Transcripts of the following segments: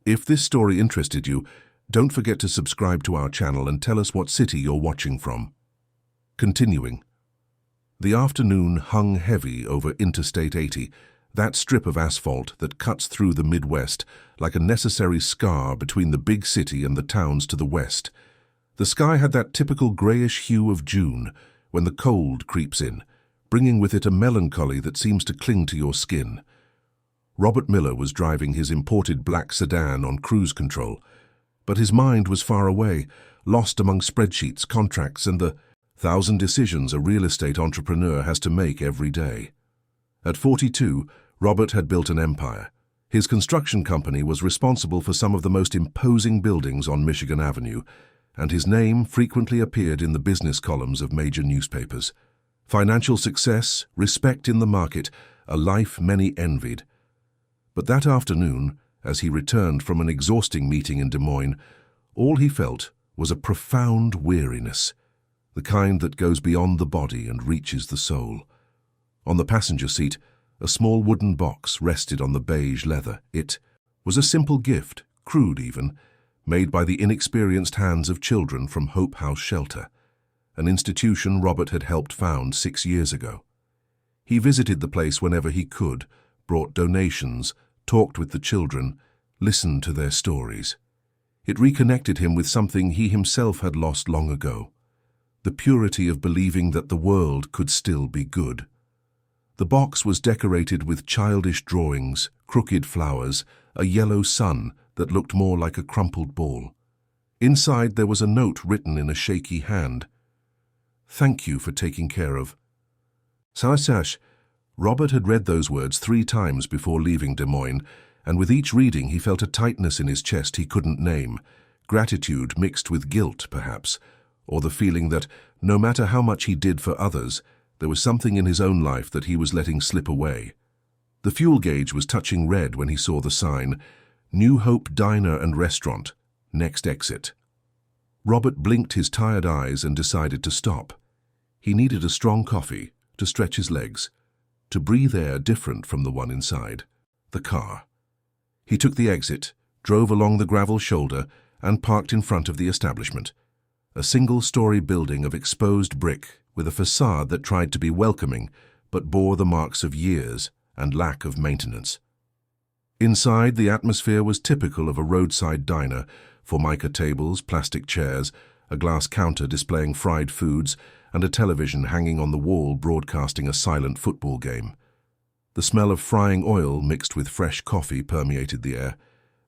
If this story interested you, don't forget to subscribe to our channel and tell us what city you're watching from. Continuing. The afternoon hung heavy over Interstate 80, that strip of asphalt that cuts through the Midwest like a necessary scar between the big city and the towns to the west. The sky had that typical grayish hue of June, when the cold creeps in, bringing with it a melancholy that seems to cling to your skin. Robert Miller was driving his imported black sedan on cruise control, but his mind was far away, lost among spreadsheets, contracts, and the 1,000 decisions a real estate entrepreneur has to make every day. At 42, Robert had built an empire. His construction company was responsible for some of the most imposing buildings on Michigan Avenue, and his name frequently appeared in the business columns of major newspapers. Financial success, respect in the market, a life many envied. But that afternoon, as he returned from an exhausting meeting in Des Moines, all he felt was a profound weariness, the kind that goes beyond the body and reaches the soul. On the passenger seat, a small wooden box rested on the beige leather. It was a simple gift, crude even, made by the inexperienced hands of children from Hope House Shelter, an institution Robert had helped found 6 years ago. He visited the place whenever he could, brought donations, talked with the children, listened to their stories. It reconnected him with something he himself had lost long ago, the purity of believing that the world could still be good. The box was decorated with childish drawings, crooked flowers, a yellow sun that looked more like a crumpled ball. Inside there was a note written in a shaky hand. "Thank you for taking care of." Sash. Robert had read those words 3 times before leaving Des Moines, and with each reading he felt a tightness in his chest he couldn't name, gratitude mixed with guilt, perhaps, or the feeling that, no matter how much he did for others, there was something in his own life that he was letting slip away. The fuel gauge was touching red when he saw the sign, "New Hope Diner and Restaurant, next exit." Robert blinked his tired eyes and decided to stop. He needed a strong coffee, to stretch his legs, to breathe air different from the one inside, the car. He took the exit, drove along the gravel shoulder, and parked in front of the establishment, a single-story building of exposed brick with a facade that tried to be welcoming but bore the marks of years and lack of maintenance. Inside, the atmosphere was typical of a roadside diner, formica tables, plastic chairs, a glass counter displaying fried foods, and a television hanging on the wall broadcasting a silent football game. The smell of frying oil mixed with fresh coffee permeated the air.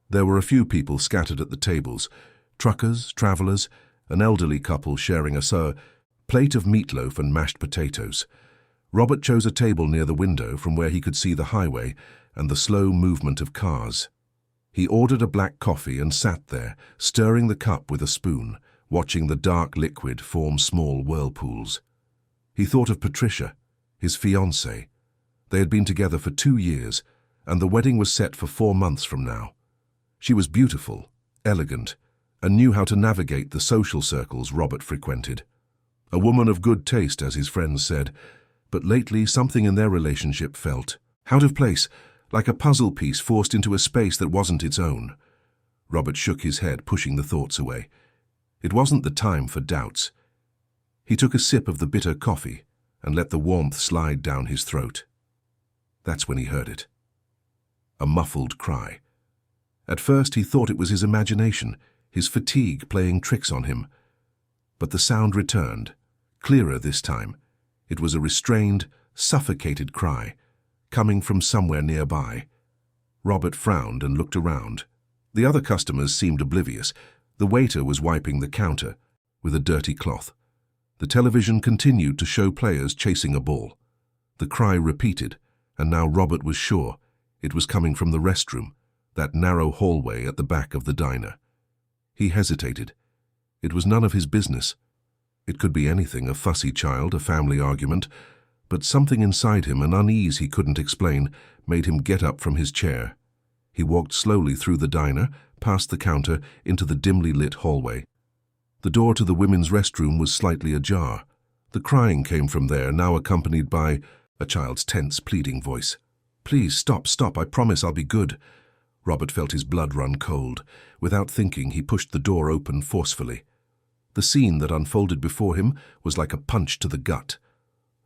There were a few people scattered at the tables, truckers, travelers, an elderly couple sharing a plate of meatloaf and mashed potatoes. Robert chose a table near the window from where he could see the highway and the slow movement of cars. He ordered a black coffee and sat there, stirring the cup with a spoon, watching the dark liquid form small whirlpools. He thought of Patricia, his fiancée. They had been together for 2 years, and the wedding was set for 4 months from now. She was beautiful, elegant, and knew how to navigate the social circles Robert frequented. A woman of good taste, as his friends said, but lately something in their relationship felt out of place, like a puzzle piece forced into a space that wasn't its own. Robert shook his head, pushing the thoughts away. It wasn't the time for doubts. He took a sip of the bitter coffee and let the warmth slide down his throat. That's when he heard it. A muffled cry. At first he thought it was his imagination, his fatigue playing tricks on him. But the sound returned, clearer this time. It was a restrained, suffocated cry, coming from somewhere nearby. Robert frowned and looked around. The other customers seemed oblivious. The waiter was wiping the counter with a dirty cloth. The television continued to show players chasing a ball. The cry repeated, and now Robert was sure it was coming from the restroom, that narrow hallway at the back of the diner. He hesitated. It was none of his business. It could be anything, a fussy child, a family argument, but something inside him, an unease he couldn't explain, made him get up from his chair. He walked slowly through the diner, past the counter, into the dimly lit hallway. The door to the women's restroom was slightly ajar. The crying came from there, now accompanied by a child's tense, pleading voice. "Please, stop, I promise I'll be good." Robert felt his blood run cold. Without thinking, he pushed the door open forcefully. The scene that unfolded before him was like a punch to the gut.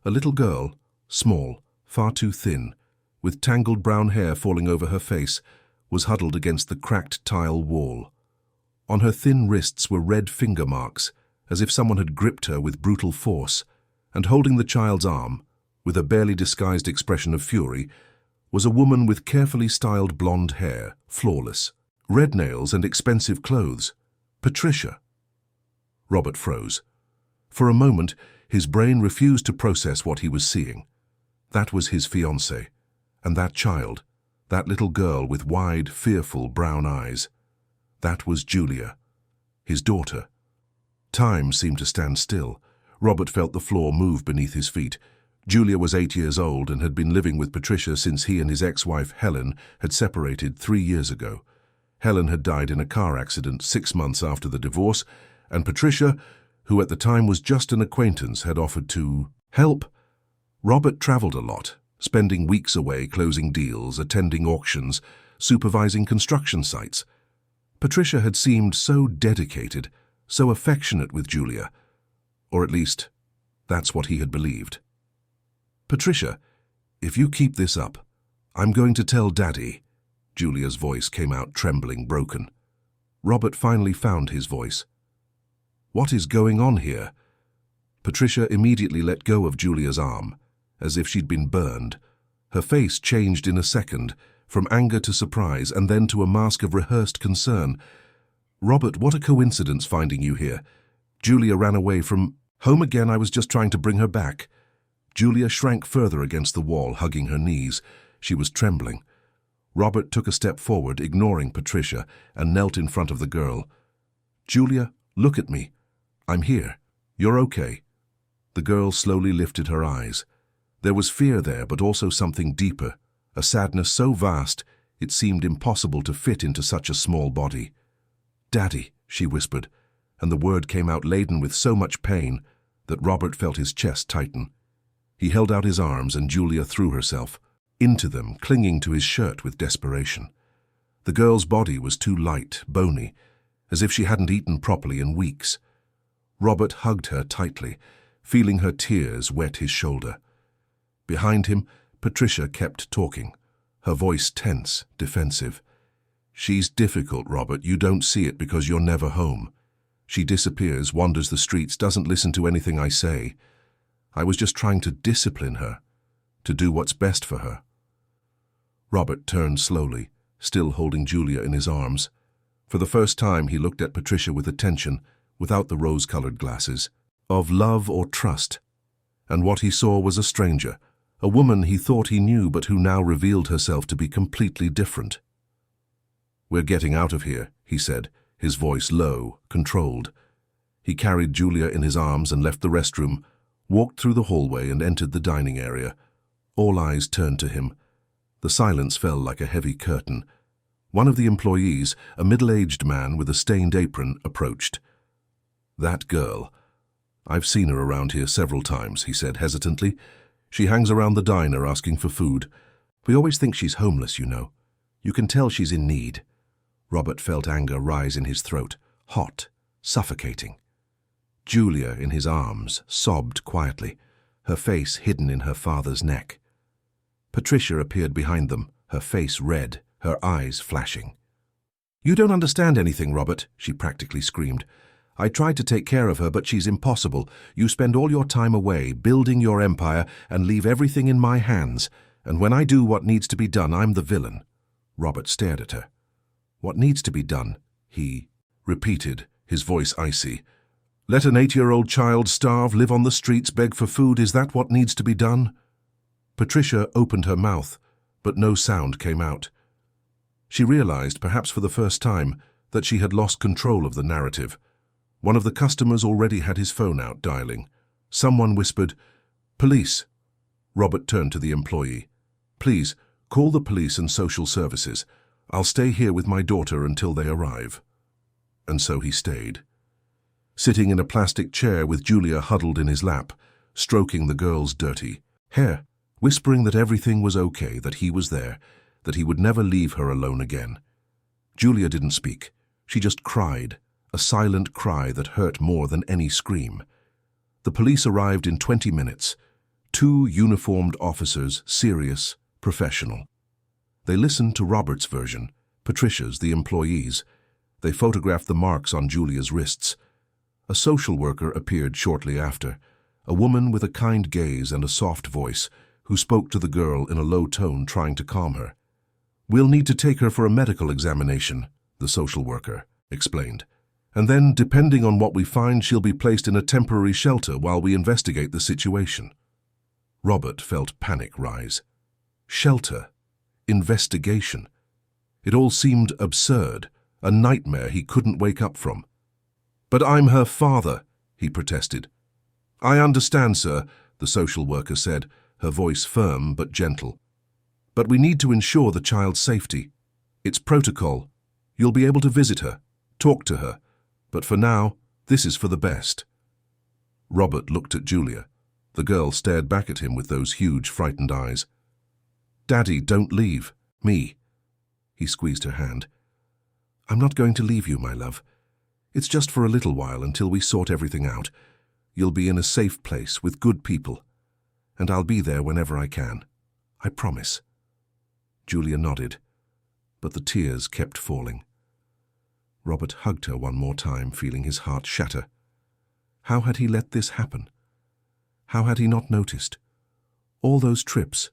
A little girl, small, far too thin, with tangled brown hair falling over her face, was huddled against the cracked tile wall. On her thin wrists were red finger marks, as if someone had gripped her with brutal force, and holding the child's arm, with a barely disguised expression of fury, was a woman with carefully styled blonde hair, flawless, red nails and expensive clothes. Patricia. Robert froze. For a moment, his brain refused to process what he was seeing. That was his fiancée, and that child, that little girl with wide, fearful brown eyes. That was Julia, his daughter. Time seemed to stand still. Robert felt the floor move beneath his feet. Julia was 8 years old and had been living with Patricia since he and his ex-wife, Helen, had separated 3 years ago. Helen had died in a car accident 6 months after the divorce, and Patricia, who at the time was just an acquaintance, had offered to help. Robert traveled a lot, spending weeks away closing deals, attending auctions, supervising construction sites. Patricia had seemed so dedicated, so affectionate with Julia, or at least, that's what he had believed. "Patricia, if you keep this up, I'm going to tell Daddy." Julia's voice came out trembling, broken. Robert finally found his voice. "What is going on here?" Patricia immediately let go of Julia's arm, as if she'd been burned. Her face changed in a second, from anger to surprise, and then to a mask of rehearsed concern. "Robert, what a coincidence finding you here. Julia ran away from home again. I was just trying to bring her back." Julia shrank further against the wall, hugging her knees. She was trembling. Robert took a step forward, ignoring Patricia, and knelt in front of the girl. "Julia, look at me. I'm here. You're okay." The girl slowly lifted her eyes. There was fear there, but also something deeper, a sadness so vast it seemed impossible to fit into such a small body. "Daddy," she whispered, and the word came out laden with so much pain that Robert felt his chest tighten. He held out his arms, and Julia threw herself into them, clinging to his shirt with desperation. The girl's body was too light, bony, as if she hadn't eaten properly in weeks. Robert hugged her tightly, feeling her tears wet his shoulder. Behind him, Patricia kept talking, her voice tense, defensive. "She's difficult, Robert. You don't see it because you're never home. She disappears, wanders the streets, doesn't listen to anything I say. I was just trying to discipline her, to do what's best for her." Robert turned slowly, still holding Julia in his arms. For the first time, he looked at Patricia with attention, without the rose-colored glasses, of love or trust. And what he saw was a stranger, a woman he thought he knew but who now revealed herself to be completely different. "We're getting out of here," he said, his voice low, controlled. He carried Julia in his arms and left the restroom, walked through the hallway and entered the dining area. All eyes turned to him. The silence fell like a heavy curtain. One of the employees, a middle-aged man with a stained apron, approached. "That girl. I've seen her around here several times," he said hesitantly. "She hangs around the diner asking for food. We always think she's homeless, you know. You can tell she's in need." Robert felt anger rise in his throat, hot, suffocating. Julia, in his arms, sobbed quietly, her face hidden in her father's neck. Patricia appeared behind them, her face red, her eyes flashing. "You don't understand anything, Robert," she practically screamed. "I tried to take care of her, but she's impossible. You spend all your time away, building your empire, and leave everything in my hands. And when I do what needs to be done, I'm the villain." Robert stared at her. "What needs to be done?" he repeated, his voice icy. "Let an 8-year-old child starve, live on the streets, beg for food? Is that what needs to be done?" Patricia opened her mouth, but no sound came out. She realized, perhaps for the first time, that she had lost control of the narrative. One of the customers already had his phone out, dialing. Someone whispered, "Police." Robert turned to the employee. "Please, call the police and social services. I'll stay here with my daughter until they arrive." And so he stayed. Sitting in a plastic chair with Julia huddled in his lap, stroking the girl's dirty hair, whispering that everything was okay, that he was there, that he would never leave her alone again. Julia didn't speak. She just cried, a silent cry that hurt more than any scream. The police arrived in 20 minutes. 2 uniformed officers, serious, professional. They listened to Robert's version, Patricia's, the employees. They photographed the marks on Julia's wrists. A social worker appeared shortly after, a woman with a kind gaze and a soft voice, who spoke to the girl in a low tone, trying to calm her. "We'll need to take her for a medical examination," the social worker explained. "And then, depending on what we find, she'll be placed in a temporary shelter while we investigate the situation." Robert felt panic rise. Shelter. Investigation. It all seemed absurd, a nightmare he couldn't wake up from. "But I'm her father," he protested. "I understand, sir," the social worker said, her voice firm but gentle. "But we need to ensure the child's safety. It's protocol. You'll be able to visit her, talk to her, but for now, this is for the best." Robert looked at Julia. The girl stared back at him with those huge, frightened eyes. "Daddy, don't leave. Me." He squeezed her hand. "I'm not going to leave you, my love. It's just for a little while until we sort everything out. You'll be in a safe place with good people, and I'll be there whenever I can. I promise." Julia nodded, but the tears kept falling. Robert hugged her one more time, feeling his heart shatter. How had he let this happen? How had he not noticed? All those trips,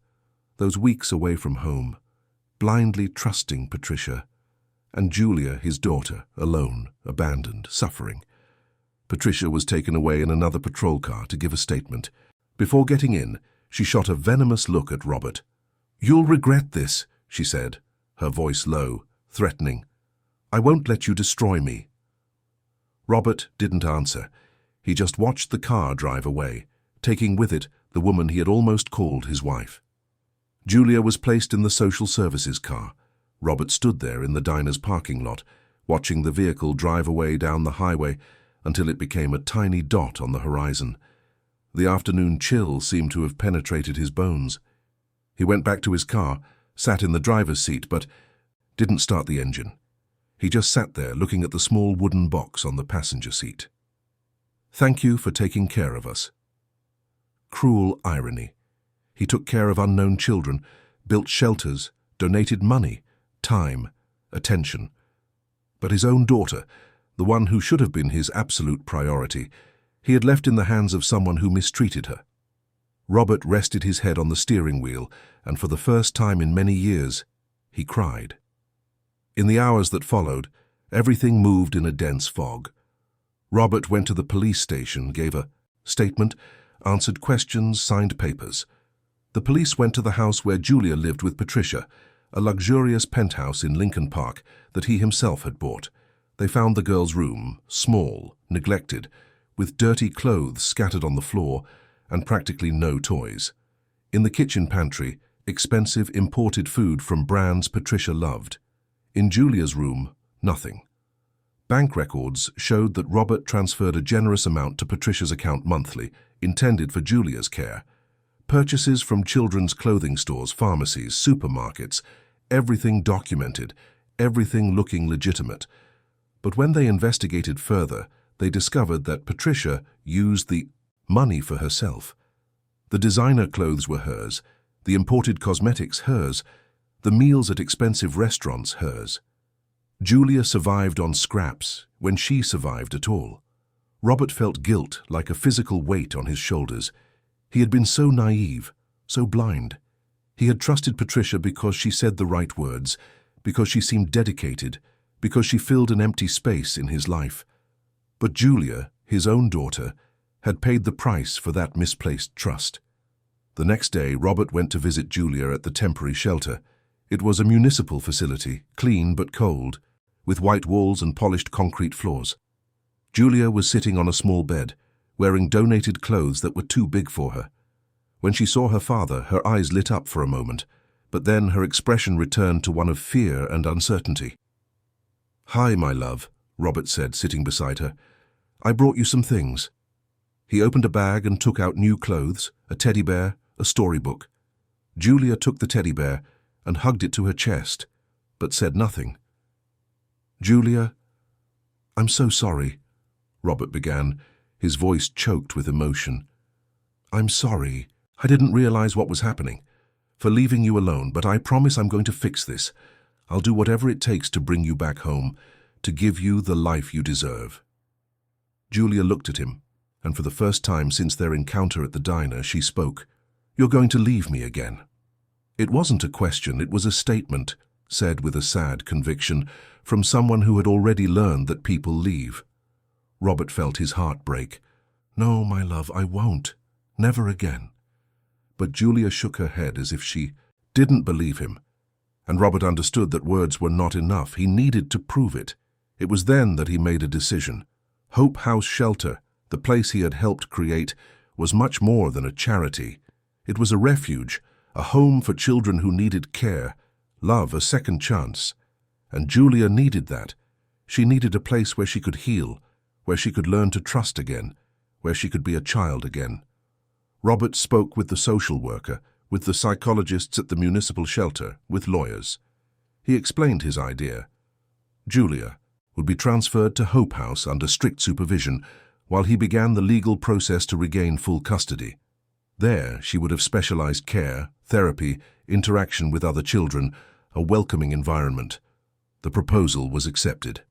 those weeks away from home, blindly trusting Patricia, and Julia, his daughter, alone, abandoned, suffering. Patricia was taken away in another patrol car to give a statement. Before getting in, she shot a venomous look at Robert. "You'll regret this," she said, her voice low, threatening. "I won't let you destroy me." Robert didn't answer. He just watched the car drive away, taking with it the woman he had almost called his wife. Julia was placed in the social services car. Robert stood there in the diner's parking lot, watching the vehicle drive away down the highway until it became a tiny dot on the horizon. The afternoon chill seemed to have penetrated his bones. He went back to his car, sat in the driver's seat, but didn't start the engine. He just sat there looking at the small wooden box on the passenger seat. "Thank you for taking care of us." Cruel irony. He took care of unknown children, built shelters, donated money, time, attention. But his own daughter, the one who should have been his absolute priority, he had left in the hands of someone who mistreated her. Robert rested his head on the steering wheel, and for the first time in many years, he cried. In the hours that followed, everything moved in a dense fog. Robert went to the police station, gave a statement, answered questions, signed papers. The police went to the house where Julia lived with Patricia, a luxurious penthouse in Lincoln Park that he himself had bought. They found the girl's room, small, neglected, with dirty clothes scattered on the floor and practically no toys. In the kitchen pantry, expensive imported food from brands Patricia loved. In Julia's room, nothing. Bank records showed that Robert transferred a generous amount to Patricia's account monthly, intended for Julia's care. Purchases from children's clothing stores, pharmacies, supermarkets, everything documented, everything looking legitimate. But when they investigated further, they discovered that Patricia used the money for herself. The designer clothes were hers, the imported cosmetics hers, the meals at expensive restaurants hers. Julia survived on scraps when she survived at all. Robert felt guilt like a physical weight on his shoulders. He had been so naive, so blind. He had trusted Patricia because she said the right words, because she seemed dedicated, because she filled an empty space in his life. But Julia, his own daughter, had paid the price for that misplaced trust. The next day, Robert went to visit Julia at the temporary shelter. It was a municipal facility, clean but cold, with white walls and polished concrete floors. Julia was sitting on a small bed, wearing donated clothes that were too big for her. When she saw her father, her eyes lit up for a moment, but then her expression returned to one of fear and uncertainty. "Hi, my love," Robert said, sitting beside her. "I brought you some things." He opened a bag and took out new clothes, a teddy bear, a storybook. Julia took the teddy bear and hugged it to her chest, but said nothing. Julia, I'm so sorry, Robert began, his voice choked with emotion. I'm sorry. I didn't realize what was happening. For leaving you alone, but I promise I'm going to fix this. I'll do whatever it takes to bring you back home, to give you the life you deserve. Julia looked at him, and for the first time since their encounter at the diner, she spoke. You're going to leave me again. It wasn't a question, it was a statement, said with a sad conviction, from someone who had already learned that people leave. Robert felt his heart break. No, my love, I won't. Never again. But Julia shook her head as if she didn't believe him. And Robert understood that words were not enough. He needed to prove it. It was then that he made a decision. Hope House Shelter, the place he had helped create, was much more than a charity. It was a refuge, a home for children who needed care, love, a second chance. And Julia needed that. She needed a place where she could heal, where she could learn to trust again, where she could be a child again. Robert spoke with the social worker, with the psychologists at the municipal shelter, with lawyers. He explained his idea. Julia would be transferred to Hope House under strict supervision, while he began the legal process to regain full custody. There, she would have specialized care, therapy, interaction with other children, a welcoming environment. The proposal was accepted.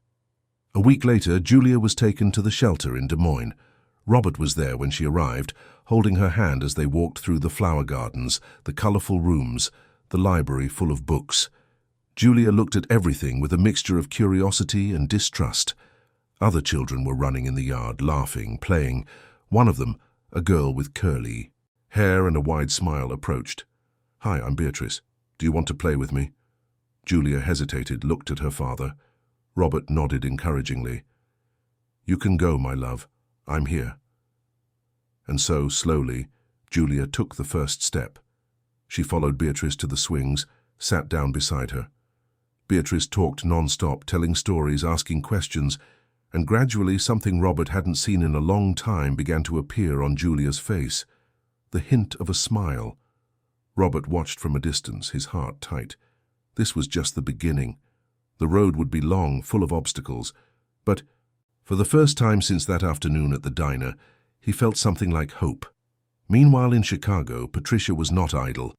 A week later, Julia was taken to the shelter in Des Moines. Robert was there when she arrived, holding her hand as they walked through the flower gardens, the colorful rooms, the library full of books. Julia looked at everything with a mixture of curiosity and distrust. Other children were running in the yard, laughing, playing. One of them, a girl with curly hair and a wide smile, approached. Hi, I'm Beatrice. Do you want to play with me? Julia hesitated, looked at her father. Robert nodded encouragingly. You can go, my love. I'm here. And so, slowly, Julia took the first step. She followed Beatrice to the swings, sat down beside her. Beatrice talked non-stop, telling stories, asking questions, and gradually something Robert hadn't seen in a long time began to appear on Julia's face. The hint of a smile. Robert watched from a distance, his heart tight. This was just the beginning. The road would be long, full of obstacles, but for the first time since that afternoon at the diner, he felt something like hope. Meanwhile in Chicago, Patricia was not idle.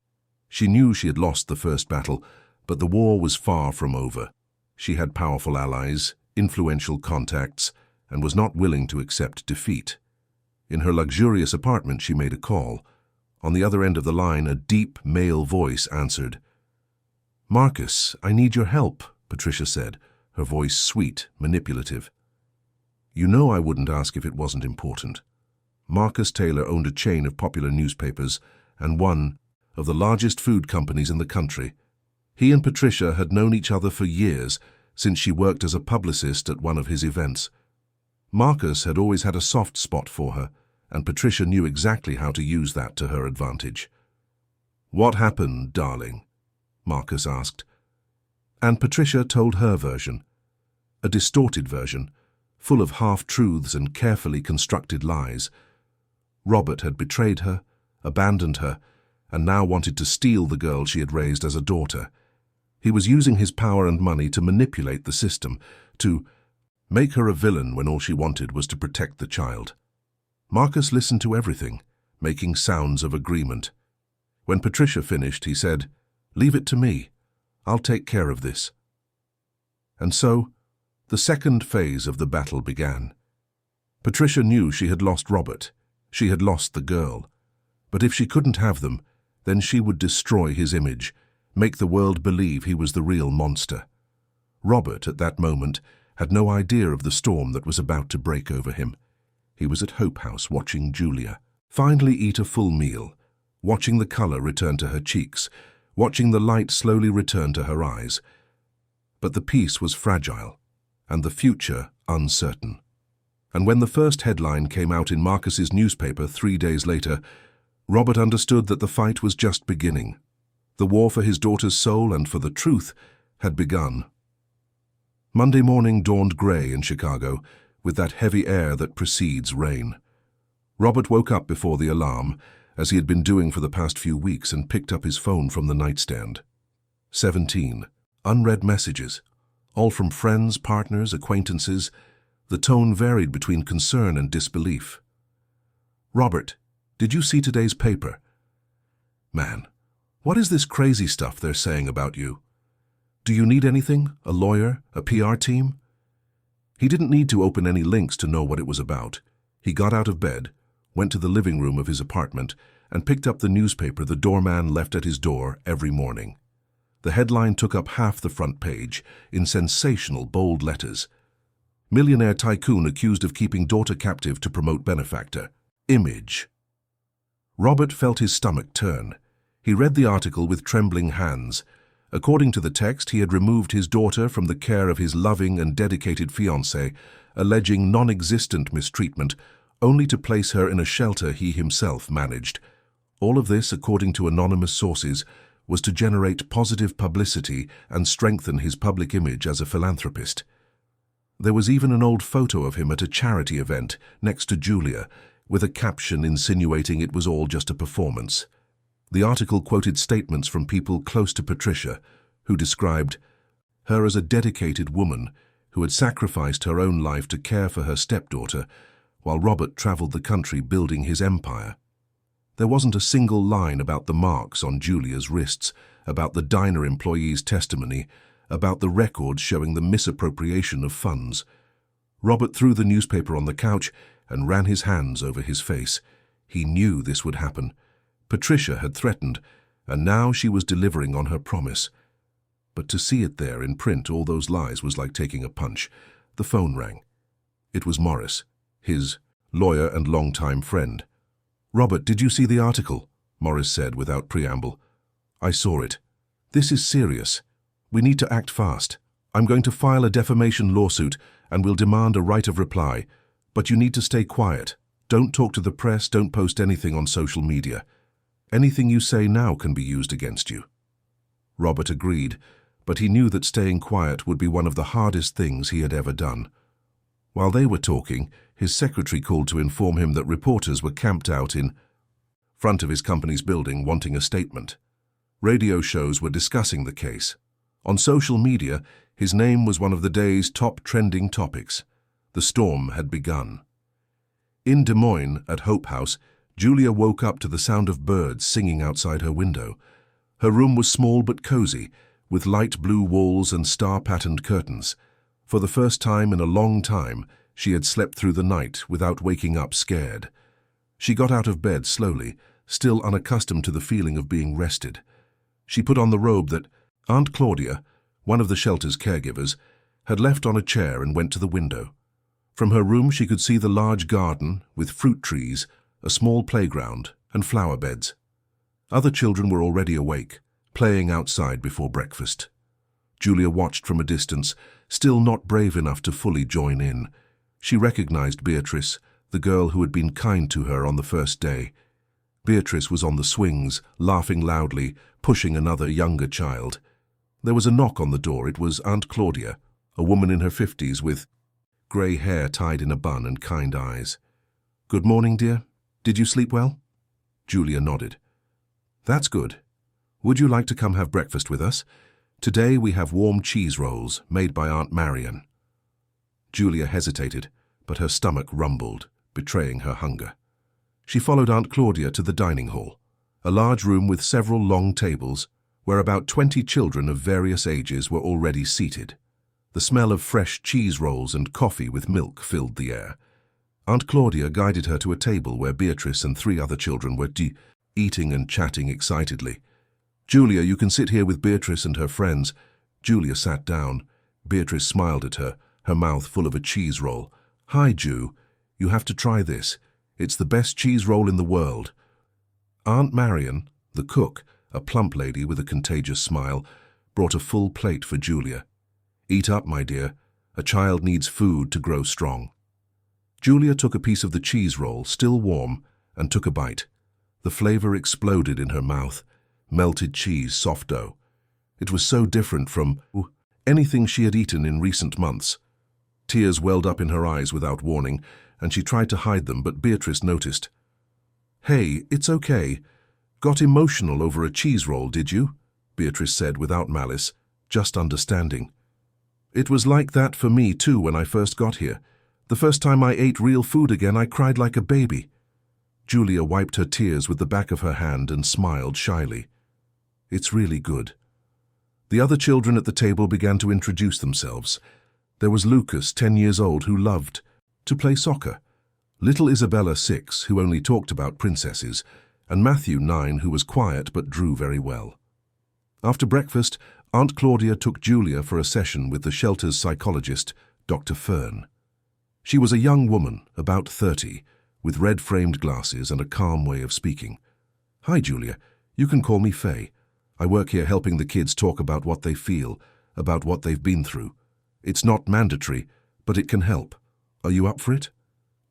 She knew she had lost the first battle, but the war was far from over. She had powerful allies, influential contacts, and was not willing to accept defeat. In her luxurious apartment, she made a call. On the other end of the line, a deep male voice answered. Marcus, I need your help, Patricia said, her voice sweet, manipulative. You know I wouldn't ask if it wasn't important. Marcus Taylor owned a chain of popular newspapers and one of the largest food companies in the country. He and Patricia had known each other for years, since she worked as a publicist at one of his events. Marcus had always had a soft spot for her, and Patricia knew exactly how to use that to her advantage. What happened, darling? Marcus asked. And Patricia told her version, a distorted version, full of half-truths and carefully constructed lies. Robert had betrayed her, abandoned her, and now wanted to steal the girl she had raised as a daughter. He was using his power and money to manipulate the system, to make her a villain when all she wanted was to protect the child. Marcus listened to everything, making sounds of agreement. When Patricia finished, he said, Leave it to me. I'll take care of this. And so, the second phase of the battle began. Patricia knew she had lost Robert. She had lost the girl. But if she couldn't have them, then she would destroy his image, make the world believe he was the real monster. Robert, at that moment, had no idea of the storm that was about to break over him. He was at Hope House watching Julia finally eat a full meal, watching the color return to her cheeks, watching the light slowly return to her eyes. But the peace was fragile, and the future uncertain. And when the first headline came out in Marcus's newspaper 3 days later, Robert understood that the fight was just beginning. The war for his daughter's soul and for the truth had begun. Monday morning dawned gray in Chicago, with that heavy air that precedes rain. Robert woke up before the alarm, as he had been doing for the past few weeks, and picked up his phone from the nightstand. 17 unread messages, all from friends, partners, acquaintances. The tone varied between concern and disbelief. "Robert, did you see today's paper? Man, what is this crazy stuff they're saying about you? Do you need anything? A lawyer? A PR team?" He didn't need to open any links to know what it was about. He got out of bed, went to the living room of his apartment, and picked up the newspaper the doorman left at his door every morning. The headline took up half the front page, in sensational, bold letters. "Millionaire tycoon accused of keeping daughter captive to promote benefactor. Image." Robert felt his stomach turn. He read the article with trembling hands. According to the text, he had removed his daughter from the care of his loving and dedicated fiancé, alleging non-existent mistreatment, only to place her in a shelter he himself managed. All of this, according to anonymous sources, was to generate positive publicity and strengthen his public image as a philanthropist. There was even an old photo of him at a charity event next to Julia, with a caption insinuating it was all just a performance. The article quoted statements from people close to Patricia, who described her as a dedicated woman who had sacrificed her own life to care for her stepdaughter, while Robert traveled the country building his empire. There wasn't a single line about the marks on Julia's wrists, about the diner employee's testimony, about the records showing the misappropriation of funds. Robert threw the newspaper on the couch and ran his hands over his face. He knew this would happen. Patricia had threatened, and now she was delivering on her promise. But to see it there in print, all those lies, was like taking a punch. The phone rang. It was Morris, his lawyer and longtime friend. "Robert, did you see the article?" Morris said without preamble. "I saw it. This is serious. We need to act fast. I'm going to file a defamation lawsuit and will demand a right of reply. But you need to stay quiet. Don't talk to the press, don't post anything on social media. Anything you say now can be used against you." Robert agreed, but he knew that staying quiet would be one of the hardest things he had ever done. While they were talking, his secretary called to inform him that reporters were camped out in front of his company's building wanting a statement. Radio shows were discussing the case. On social media, his name was one of the day's top trending topics. The storm had begun. In Des Moines, at Hope House, Julia woke up to the sound of birds singing outside her window. Her room was small but cozy, with light blue walls and star-patterned curtains. For the first time in a long time, she had slept through the night without waking up scared. She got out of bed slowly, still unaccustomed to the feeling of being rested. She put on the robe that Aunt Claudia, one of the shelter's caregivers, had left on a chair and went to the window. From her room she could see the large garden with fruit trees, a small playground, and flower beds. Other children were already awake, playing outside before breakfast. Julia watched from a distance, still not brave enough to fully join in. She recognized Beatrice, the girl who had been kind to her on the first day. Beatrice was on the swings, laughing loudly, pushing another younger child. There was a knock on the door. It was Aunt Claudia, a woman in her 50s with grey hair tied in a bun and kind eyes. "Good morning, dear. Did you sleep well?" Julia nodded. "That's good. Would you like to come have breakfast with us? Today we have warm cheese rolls made by Aunt Marion." Julia hesitated, but her stomach rumbled, betraying her hunger. She followed Aunt Claudia to the dining hall, a large room with several long tables, where about 20 children of various ages were already seated. The smell of fresh cheese rolls and coffee with milk filled the air. Aunt Claudia guided her to a table where Beatrice and 3 other children were eating and chatting excitedly. "Julia, you can sit here with Beatrice and her friends." Julia sat down. Beatrice smiled at her, her mouth full of a cheese roll. "Hi, Ju. You have to try this. It's the best cheese roll in the world." Aunt Marion, the cook, a plump lady with a contagious smile, brought a full plate for Julia. "Eat up, my dear. A child needs food to grow strong." Julia took a piece of the cheese roll, still warm, and took a bite. The flavor exploded in her mouth. Melted cheese, soft dough. It was so different from anything she had eaten in recent months. Tears welled up in her eyes without warning, and she tried to hide them, but Beatrice noticed. "Hey, it's okay. Got emotional over a cheese roll, did you?" Beatrice said without malice, just understanding. It was like that for me too when I first got here. The first time I ate real food again, I cried like a baby. Julia wiped her tears with the back of her hand and smiled shyly. It's really good. The other children at the table began to introduce themselves. There was Lucas, 10 years old, who loved to play soccer. Little Isabella, 6, who only talked about princesses, and Matthew, 9, who was quiet but drew very well. After breakfast, Aunt Claudia took Julia for a session with the shelter's psychologist, Dr. Fern. She was a young woman, about 30, with red-framed glasses and a calm way of speaking. "Hi, Julia. You can call me Faye. I work here helping the kids talk about what they feel, about what they've been through. It's not mandatory, but it can help. Are you up for it?"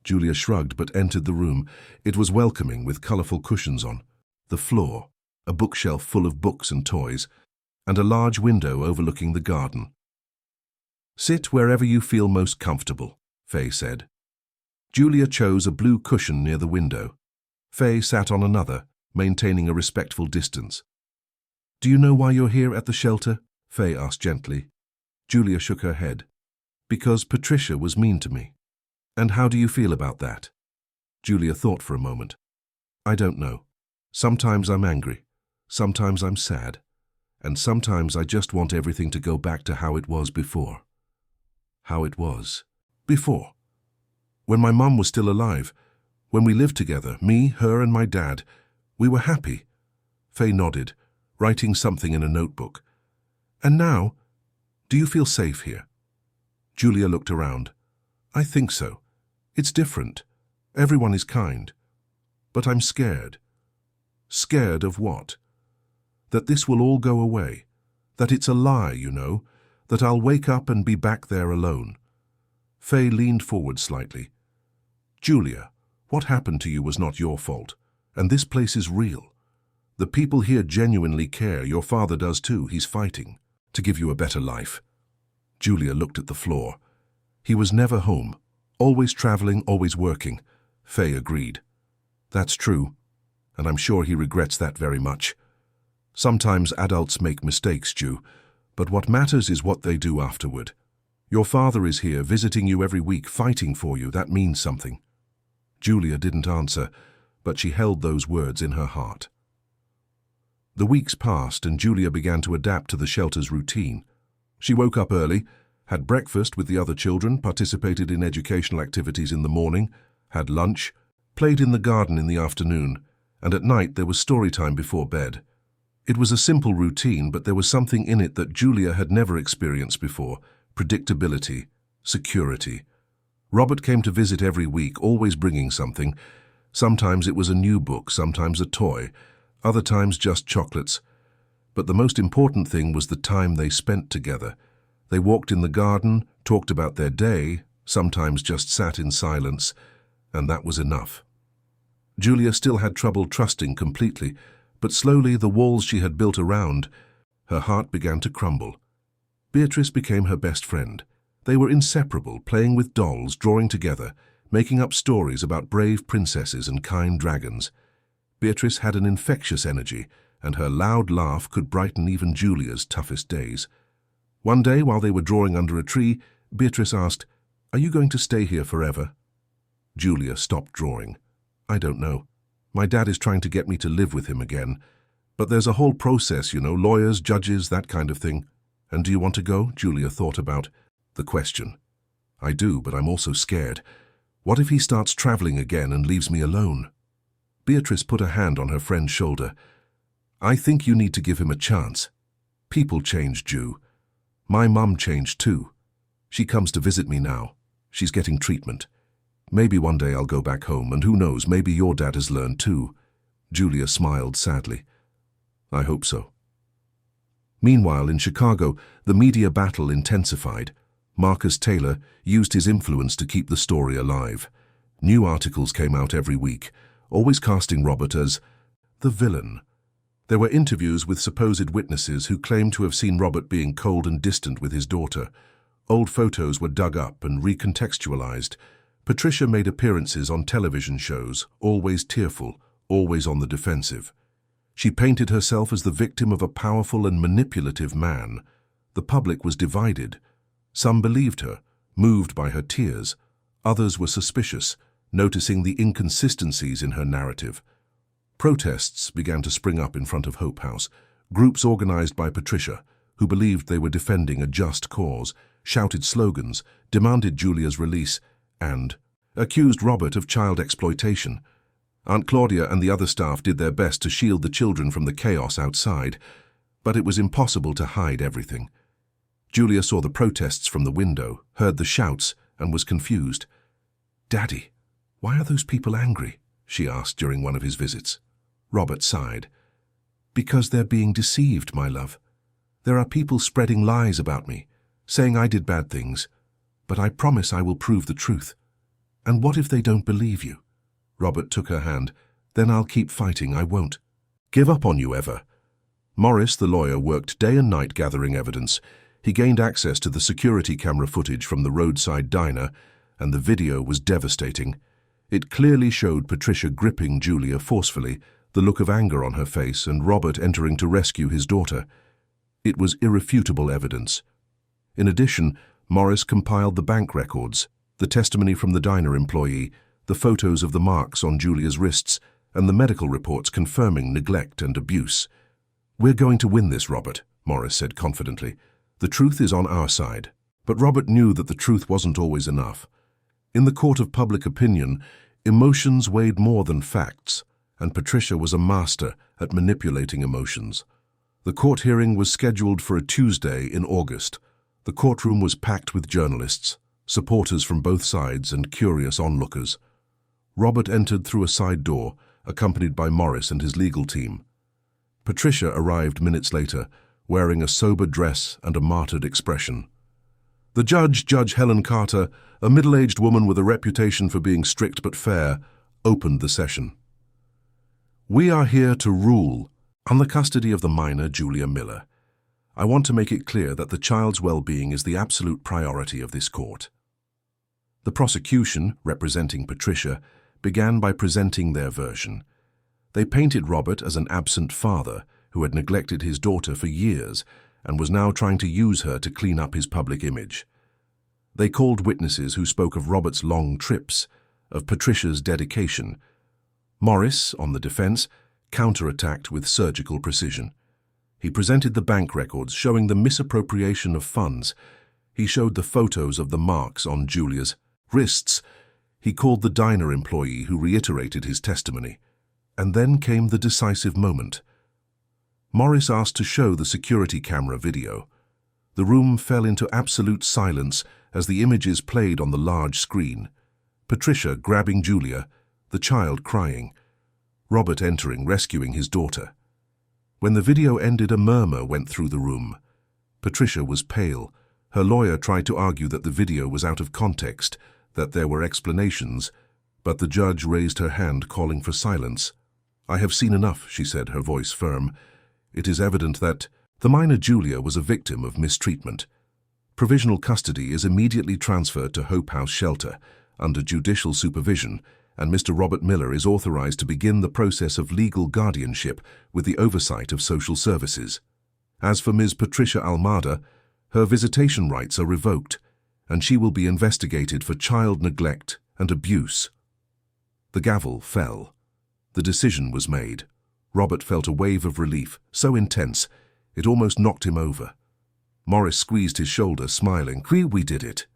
Julia shrugged but entered the room. It was welcoming, with colourful cushions on the floor, a bookshelf full of books and toys, and a large window overlooking the garden. "Sit wherever you feel most comfortable," Faye said. Julia chose a blue cushion near the window. Faye sat on another, maintaining a respectful distance. "Do you know why you're here at the shelter?" Faye asked gently. Julia shook her head. "Because Patricia was mean to me." "And how do you feel about that?" Julia thought for a moment. "I don't know. Sometimes I'm angry. Sometimes I'm sad. And sometimes I just want everything to go back to how it was before." How it was before. When my mum was still alive, when we lived together, me, her and my dad, we were happy. Faye nodded, writing something in a notebook. "And now, do you feel safe here?" Julia looked around. "I think so. It's different. Everyone is kind. But I'm scared." "Scared of what?" "That this will all go away. That it's a lie, you know. That I'll wake up and be back there alone." Faye leaned forward slightly. "Julia, what happened to you was not your fault. And this place is real. The people here genuinely care. Your father does too. He's fighting to give you a better life." Julia looked at the floor. "He was never home. Always traveling, always working." Faye agreed. "That's true. And I'm sure he regrets that very much. Sometimes adults make mistakes, Ju, but what matters is what they do afterward. Your father is here, visiting you every week, fighting for you. That means something." Julia didn't answer, but she held those words in her heart. The weeks passed and Julia began to adapt to the shelter's routine. She woke up early, had breakfast with the other children, participated in educational activities in the morning, had lunch, played in the garden in the afternoon, and at night there was story time before bed. It was a simple routine, but there was something in it that Julia had never experienced before: predictability, security. Robert came to visit every week, always bringing something. Sometimes it was a new book, sometimes a toy, other times just chocolates. But the most important thing was the time they spent together. They walked in the garden, talked about their day, sometimes just sat in silence, and that was enough. Julia still had trouble trusting completely, but slowly the walls she had built around her heart began to crumble. Beatrice became her best friend. They were inseparable, playing with dolls, drawing together, making up stories about brave princesses and kind dragons. Beatrice had an infectious energy, and her loud laugh could brighten even Julia's toughest days. One day, while they were drawing under a tree, Beatrice asked, "Are you going to stay here forever?" Julia stopped drawing. "I don't know. My dad is trying to get me to live with him again. But there's a whole process, you know, lawyers, judges, that kind of thing." "And do you want to go?" Julia thought about the question. "I do, but I'm also scared. What if he starts traveling again and leaves me alone?" Beatrice put a hand on her friend's shoulder. "I think you need to give him a chance. People change, Ju. My mum changed too. She comes to visit me now. She's getting treatment. Maybe one day I'll go back home, and who knows, maybe your dad has learned too." Julia smiled sadly. "I hope so." Meanwhile, in Chicago, the media battle intensified. Marcus Taylor used his influence to keep the story alive. New articles came out every week, always casting Robert as the villain. There were interviews with supposed witnesses who claimed to have seen Robert being cold and distant with his daughter. Old photos were dug up and recontextualized. Patricia made appearances on television shows, always tearful, always on the defensive. She painted herself as the victim of a powerful and manipulative man. The public was divided. Some believed her, moved by her tears. Others were suspicious, noticing the inconsistencies in her narrative. Protests began to spring up in front of Hope House, groups organized by Patricia, who believed they were defending a just cause, shouted slogans, demanded Julia's release, and accused Robert of child exploitation. Aunt Claudia and the other staff did their best to shield the children from the chaos outside, but it was impossible to hide everything. Julia saw the protests from the window, heard the shouts, and was confused. "Daddy, why are those people angry?" she asked during one of his visits. Robert sighed. "Because they're being deceived, my love. There are people spreading lies about me, saying I did bad things, but I promise I will prove the truth. And what if they don't believe you?" Robert took her hand. "Then I'll keep fighting, I won't give up on you ever." Morris, the lawyer, worked day and night gathering evidence. He gained access to the security camera footage from the roadside diner, and the video was devastating. It clearly showed Patricia gripping Julia forcefully, the look of anger on her face, and Robert entering to rescue his daughter. It was irrefutable evidence. In addition, Morris compiled the bank records, the testimony from the diner employee, the photos of the marks on Julia's wrists, and the medical reports confirming neglect and abuse. "We're going to win this, Robert," Morris said confidently. "The truth is on our side." But Robert knew that the truth wasn't always enough. In the court of public opinion, emotions weighed more than facts, and Patricia was a master at manipulating emotions. The court hearing was scheduled for a Tuesday in August. The courtroom was packed with journalists, supporters from both sides, and curious onlookers. Robert entered through a side door, accompanied by Morris and his legal team. Patricia arrived minutes later, wearing a sober dress and a martyred expression. The judge, Judge Helen Carter, a middle-aged woman with a reputation for being strict but fair, opened the session. "We are here to rule on the custody of the minor Julia Miller. I want to make it clear that the child's well-being is the absolute priority of this court." The prosecution, representing Patricia, began by presenting their version. They painted Robert as an absent father who had neglected his daughter for years and was now trying to use her to clean up his public image. They called witnesses who spoke of Robert's long trips, of Patricia's dedication. Morris, on the defense, counterattacked with surgical precision. He presented the bank records showing the misappropriation of funds. He showed the photos of the marks on Julia's wrists. He called the diner employee who reiterated his testimony. And then came the decisive moment. Morris asked to show the security camera video. The room fell into absolute silence as the images played on the large screen. Patricia grabbing Julia, the child crying. Robert entering, rescuing his daughter. When the video ended, a murmur went through the room. Patricia was pale. Her lawyer tried to argue that the video was out of context, that there were explanations, but the judge raised her hand, calling for silence. "I have seen enough," she said, her voice firm. "It is evident that the minor Julia was a victim of mistreatment. Provisional custody is immediately transferred to Hope House Shelter under judicial supervision, and Mr. Robert Miller is authorized to begin the process of legal guardianship with the oversight of social services. As for Ms. Patricia Almada, her visitation rights are revoked, and she will be investigated for child neglect and abuse." The gavel fell. The decision was made. Robert felt a wave of relief, so intense, it almost knocked him over. Morris squeezed his shoulder, smiling. We did it."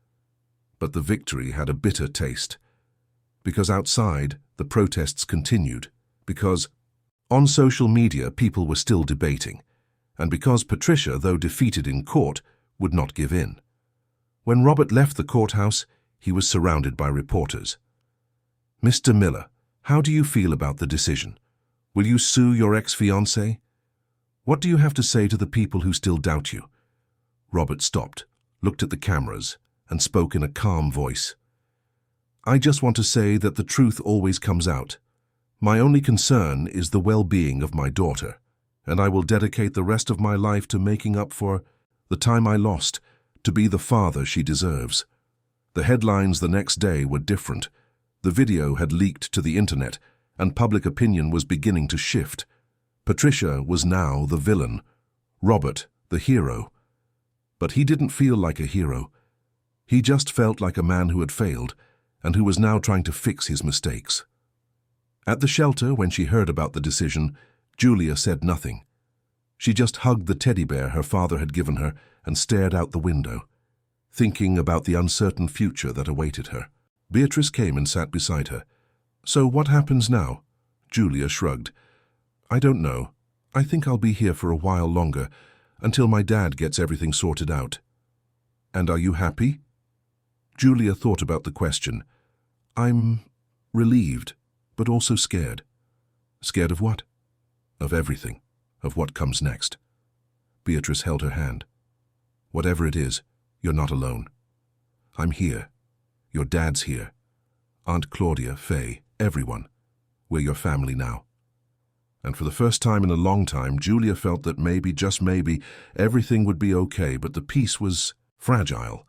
But the victory had a bitter taste. Because outside, the protests continued. Because on social media, people were still debating. And because Patricia, though defeated in court, would not give in. When Robert left the courthouse, he was surrounded by reporters. "Mr. Miller, how do you feel about the decision? Will you sue your ex-fiancée? What do you have to say to the people who still doubt you?" Robert stopped, looked at the cameras, and spoke in a calm voice. "I just want to say that the truth always comes out. My only concern is the well-being of my daughter, and I will dedicate the rest of my life to making up for the time I lost, to be the father she deserves." The headlines the next day were different. The video had leaked to the internet, and public opinion was beginning to shift. Patricia was now the villain, Robert the hero. But he didn't feel like a hero. He just felt like a man who had failed and who was now trying to fix his mistakes. At the shelter, when she heard about the decision, Julia said nothing. She just hugged the teddy bear her father had given her and stared out the window, thinking about the uncertain future that awaited her. Beatrice came and sat beside her. "So what happens now?" Julia shrugged. "I don't know. I think I'll be here for a while longer, until my dad gets everything sorted out." "And are you happy?" Julia thought about the question. "I'm relieved, but also scared." "Scared of what?" "Of everything, of what comes next." Beatrice held her hand. "Whatever it is, you're not alone. I'm here. Your dad's here. Aunt Claudia, Faye, everyone. We're your family now." And for the first time in a long time, Julia felt that maybe, just maybe, everything would be okay, but the peace was fragile.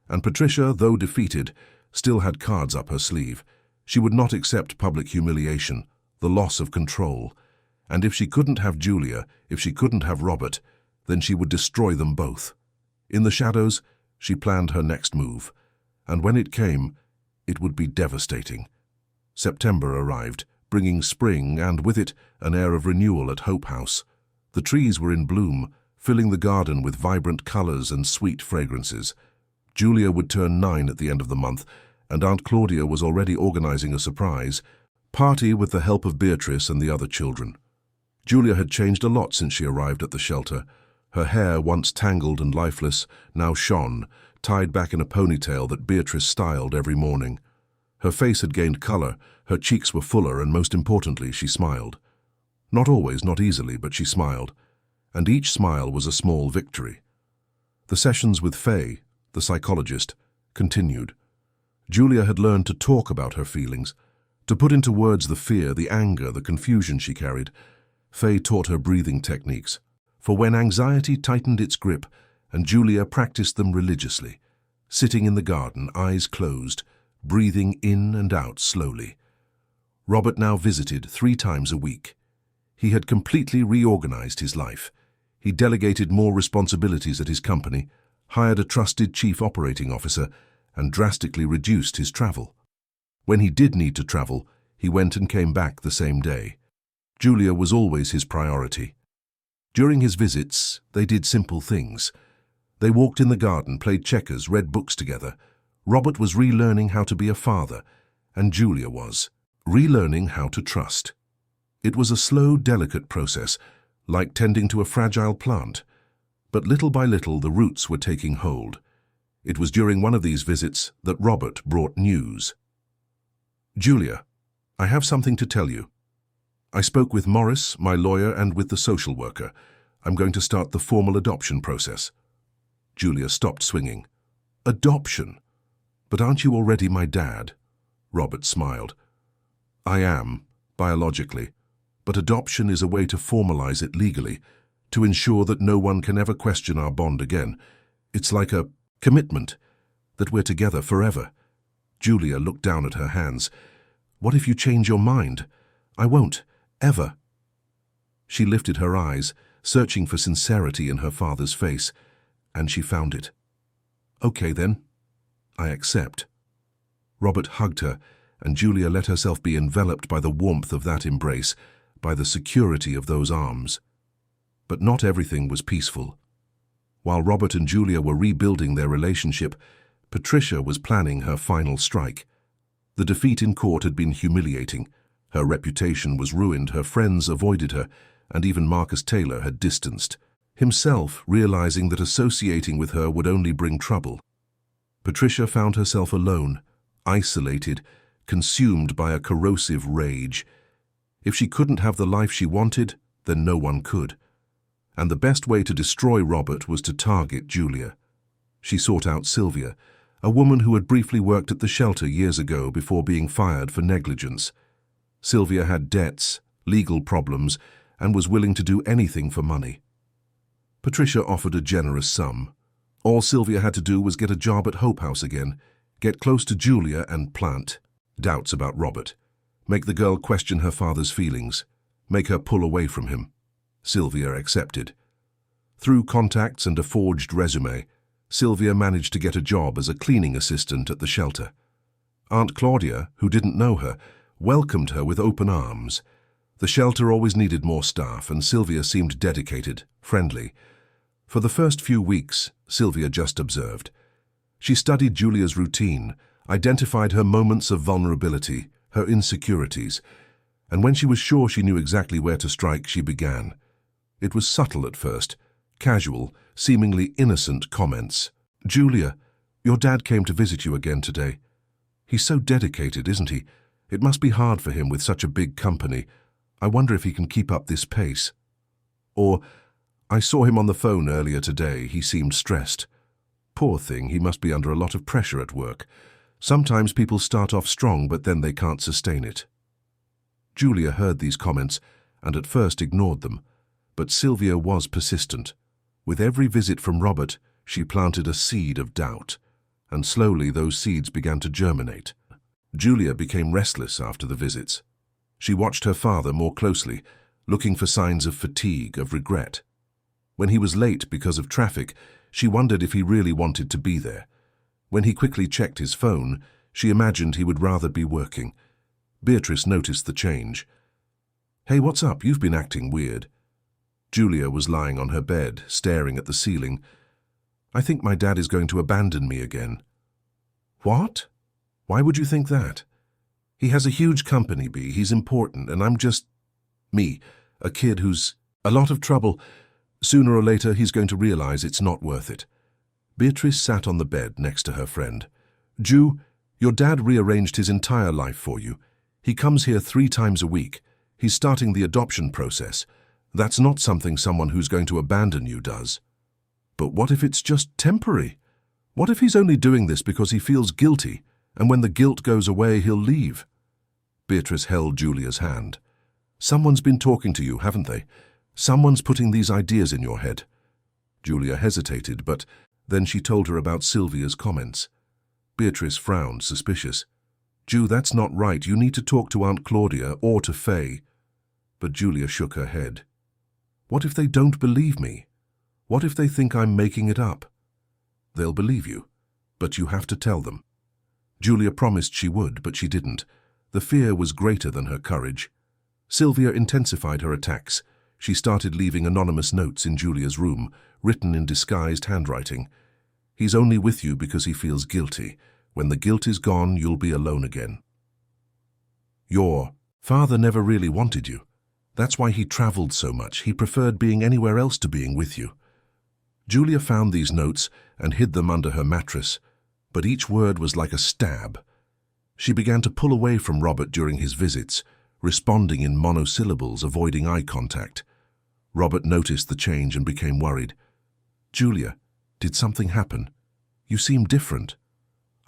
And Patricia, though defeated, still had cards up her sleeve. She would not accept public humiliation, the loss of control. And if she couldn't have Julia, if she couldn't have Robert, then she would destroy them both. In the shadows, she planned her next move. And when it came, it would be devastating. September arrived, bringing spring and with it an air of renewal at Hope House. The trees were in bloom, filling the garden with vibrant colors and sweet fragrances. Julia would turn 9 at the end of the month, and Aunt Claudia was already organizing a surprise party with the help of Beatrice and the other children. Julia had changed a lot since she arrived at the shelter. Her hair, once tangled and lifeless, now shone, tied back in a ponytail that Beatrice styled every morning. Her face had gained color, her cheeks were fuller, and most importantly, she smiled. Not always, not easily, but she smiled. And each smile was a small victory. The sessions with Faye, the psychologist, continued. Julia had learned to talk about her feelings, to put into words the fear, the anger, the confusion she carried. Faye taught her breathing techniques, for when anxiety tightened its grip, and Julia practiced them religiously, sitting in the garden, eyes closed, breathing in and out slowly. Robert now visited 3 times a week. He had completely reorganized his life. He delegated more responsibilities at his company, hired a trusted chief operating officer, and drastically reduced his travel. When he did need to travel, he went and came back the same day. Julia was always his priority. During his visits, they did simple things. They walked in the garden, played checkers, read books together. Robert was relearning how to be a father, and Julia was relearning how to trust. It was a slow, delicate process, like tending to a fragile plant. But little by little, the roots were taking hold. It was during one of these visits that Robert brought news. "Julia, I have something to tell you. I spoke with Morris, my lawyer, and with the social worker. I'm going to start the formal adoption process." Julia stopped swinging. "Adoption? But aren't you already my dad?" Robert smiled. "I am, biologically, but adoption is a way to formalize it legally, to ensure that no one can ever question our bond again. It's like a commitment, that we're together forever." Julia looked down at her hands. "What if you change your mind?" "I won't, ever." She lifted her eyes, searching for sincerity in her father's face, and she found it. "Okay then, I accept." Robert hugged her, and Julia let herself be enveloped by the warmth of that embrace, by the security of those arms. But not everything was peaceful. While Robert and Julia were rebuilding their relationship, Patricia was planning her final strike. The defeat in court had been humiliating. Her reputation was ruined, her friends avoided her, and even Marcus Taylor had distanced himself, realizing that associating with her would only bring trouble. Patricia found herself alone, isolated, consumed by a corrosive rage. If she couldn't have the life she wanted, then no one could. And the best way to destroy Robert was to target Julia. She sought out Sylvia, a woman who had briefly worked at the shelter years ago before being fired for negligence. Sylvia had debts, legal problems, and was willing to do anything for money. Patricia offered a generous sum. All Sylvia had to do was get a job at Hope House again, get close to Julia and plant doubts about Robert, make the girl question her father's feelings, make her pull away from him. Sylvia accepted. Through contacts and a forged resume, Sylvia managed to get a job as a cleaning assistant at the shelter. Aunt Claudia, who didn't know her, welcomed her with open arms. The shelter always needed more staff, and Sylvia seemed dedicated, friendly. For the first few weeks, Sylvia just observed. She studied Julia's routine, identified her moments of vulnerability, her insecurities, and when she was sure she knew exactly where to strike, she began. It was subtle at first, casual, seemingly innocent comments. "Julia, your dad came to visit you again today. He's so dedicated, isn't he? It must be hard for him with such a big company. I wonder if he can keep up this pace." Or, "I saw him on the phone earlier today. He seemed stressed. Poor thing, he must be under a lot of pressure at work. Sometimes people start off strong, but then they can't sustain it." Julia heard these comments and at first ignored them, but Sylvia was persistent. With every visit from Robert, she planted a seed of doubt, and slowly those seeds began to germinate. Julia became restless after the visits. She watched her father more closely, looking for signs of fatigue, of regret. When he was late because of traffic, she wondered if he really wanted to be there. When he quickly checked his phone, she imagined he would rather be working. Beatrice noticed the change. "Hey, what's up? You've been acting weird." Julia was lying on her bed, staring at the ceiling. "I think my dad is going to abandon me again." "What? Why would you think that?" "He has a huge company, Bea. He's important, and I'm just me, a kid who's a lot of trouble. Sooner or later, he's going to realize it's not worth it." Beatrice sat on the bed next to her friend. "Ju, your dad rearranged his entire life for you. He comes here 3 times a week. He's starting the adoption process. That's not something someone who's going to abandon you does." "But what if it's just temporary? What if he's only doing this because he feels guilty, and when the guilt goes away, he'll leave?" Beatrice held Julia's hand. "Someone's been talking to you, haven't they? Someone's putting these ideas in your head." Julia hesitated, but then she told her about Sylvia's comments. Beatrice frowned, suspicious. "Ju, that's not right. You need to talk to Aunt Claudia or to Faye." But Julia shook her head. "What if they don't believe me? What if they think I'm making it up?" "They'll believe you, but you have to tell them." Julia promised she would, but she didn't. The fear was greater than her courage. Sylvia intensified her attacks. She started leaving anonymous notes in Julia's room, written in disguised handwriting. "He's only with you because he feels guilty. When the guilt is gone, you'll be alone again. Your father never really wanted you. That's why he traveled so much. He preferred being anywhere else to being with you." Julia found these notes and hid them under her mattress, but each word was like a stab. She began to pull away from Robert during his visits, responding in monosyllables, avoiding eye contact. Robert noticed the change and became worried. "Julia, did something happen? You seem different."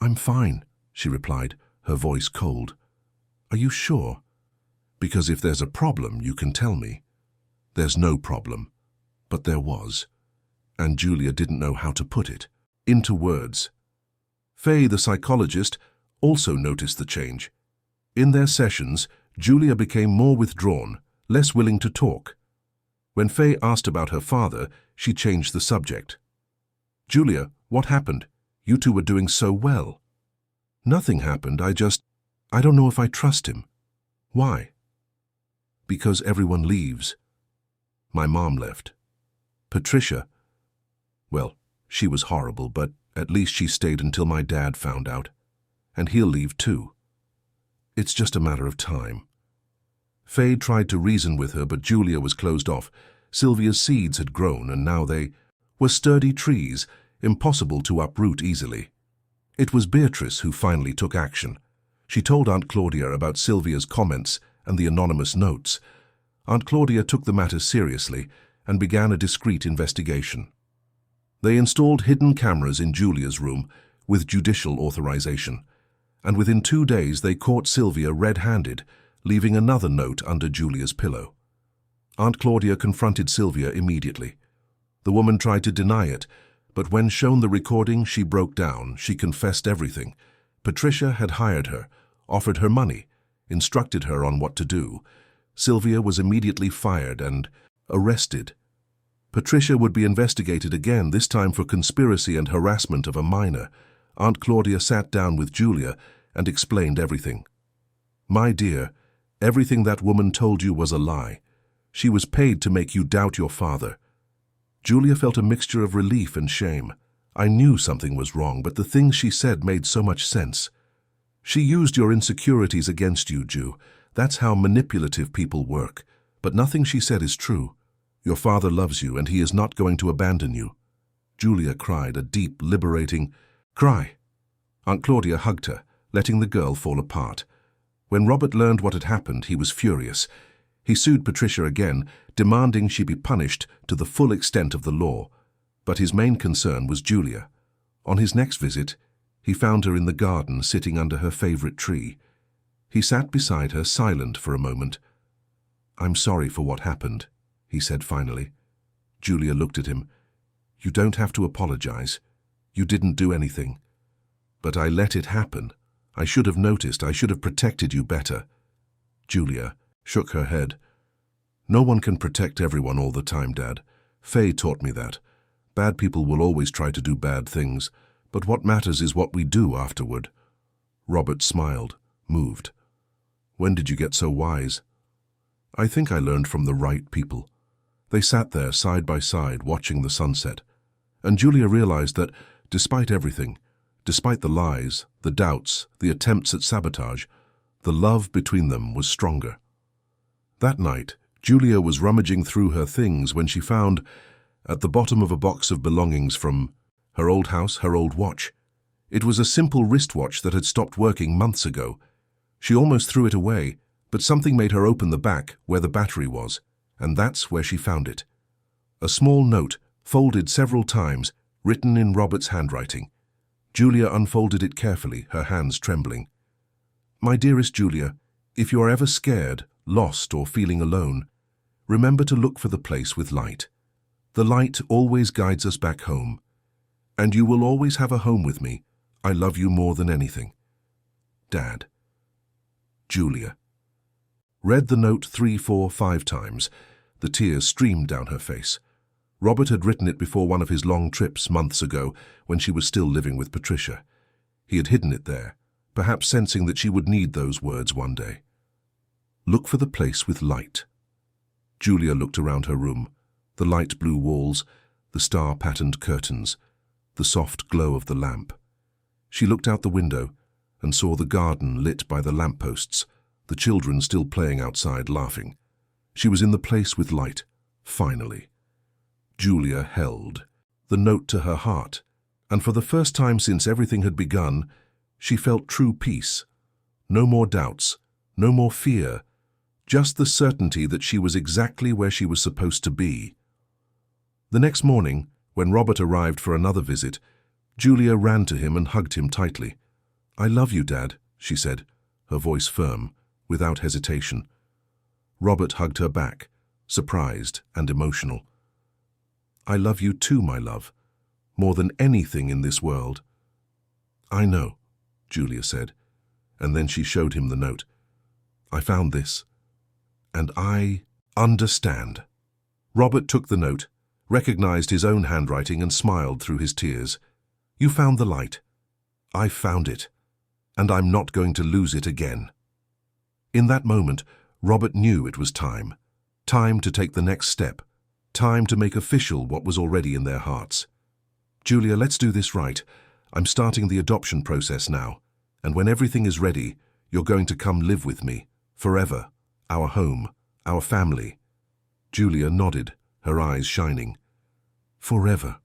"I'm fine," she replied, her voice cold. "Are you sure? Because if there's a problem, you can tell me." There's no problem, but there was, and Julia didn't know how to put it into words. Faye, the psychologist, also noticed the change. In their sessions, Julia became more withdrawn, less willing to talk. When Faye asked about her father, she changed the subject. "Julia, what happened? You two were doing so well." "Nothing happened. I don't know if I trust him." "Why?" "Because everyone leaves. My mom left. Patricia, well, she was horrible, but at least she stayed until my dad found out. And he'll leave too. It's just a matter of time." Faye tried to reason with her, but Julia was closed off. Sylvia's seeds had grown, and now they were sturdy trees, impossible to uproot easily. It was Beatrice who finally took action. She told Aunt Claudia about Sylvia's comments and the anonymous notes. Aunt Claudia took the matter seriously and began a discreet investigation. They installed hidden cameras in Julia's room with judicial authorization, and within 2 days they caught Sylvia red-handed, leaving another note under Julia's pillow. Aunt Claudia confronted Sylvia immediately. The woman tried to deny it, but when shown the recording, she broke down. She confessed everything. Patricia had hired her, offered her money, instructed her on what to do. Sylvia was immediately fired and arrested. Patricia would be investigated again, this time for conspiracy and harassment of a minor. Aunt Claudia sat down with Julia and explained everything. "My dear, everything that woman told you was a lie. She was paid to make you doubt your father." Julia felt a mixture of relief and shame. "I knew something was wrong, but the things she said made so much sense. She used your insecurities against you, Ju. That's how manipulative people work. But nothing she said is true. Your father loves you, and he is not going to abandon you." Julia cried, a deep, liberating cry. Aunt Claudia hugged her, letting the girl fall apart. When Robert learned what had happened, he was furious. He sued Patricia again, demanding she be punished to the full extent of the law. But his main concern was Julia. On his next visit, he found her in the garden sitting under her favorite tree. He sat beside her, silent for a moment. "I'm sorry for what happened," he said finally. Julia looked at him. "You don't have to apologize. You didn't do anything. But I let it happen. I should have noticed. I should have protected you better." Julia shook her head. "No one can protect everyone all the time, Dad. Faye taught me that. Bad people will always try to do bad things, but what matters is what we do afterward." Robert smiled, moved. "When did you get so wise?" "I think I learned from the right people." They sat there side by side watching the sunset, and Julia realized that, despite everything, despite the lies, the doubts, the attempts at sabotage, the love between them was stronger. That night, Julia was rummaging through her things when she found, at the bottom of a box of belongings from her old house, her old watch. It was a simple wristwatch that had stopped working months ago. She almost threw it away, but something made her open the back where the battery was, and that's where she found it. A small note, folded several times, written in Robert's handwriting. Julia unfolded it carefully, her hands trembling. "My dearest Julia, if you are ever scared, lost, or feeling alone, remember to look for the place with light. The light always guides us back home. And you will always have a home with me. I love you more than anything. Dad." Julia read the note 3, 4, 5 times. The tears streamed down her face. Robert had written it before one of his long trips months ago when she was still living with Patricia. He had hidden it there, perhaps sensing that she would need those words one day. Look for the place with light. Julia looked around her room. The light blue walls, the star-patterned curtains, the soft glow of the lamp. She looked out the window and saw the garden lit by the lampposts, the children still playing outside laughing. She was in the place with light, finally. Julia held the note to her heart, and for the first time since everything had begun, she felt true peace. No more doubts, no more fear, just the certainty that she was exactly where she was supposed to be. The next morning, when Robert arrived for another visit, Julia ran to him and hugged him tightly. "I love you, Dad," she said, her voice firm, without hesitation. Robert hugged her back, surprised and emotional. "I love you too, my love, more than anything in this world." "I know," Julia said, and then she showed him the note. "I found this, and I understand." Robert took the note, recognized his own handwriting and smiled through his tears. "You found the light. I found it, and I'm not going to lose it again." In that moment, Robert knew it was time. Time to take the next step. Time to make official what was already in their hearts. "Julia, let's do this right. I'm starting the adoption process now, and when everything is ready, you're going to come live with me, forever, our home, our family." Julia nodded, her eyes shining. Forever.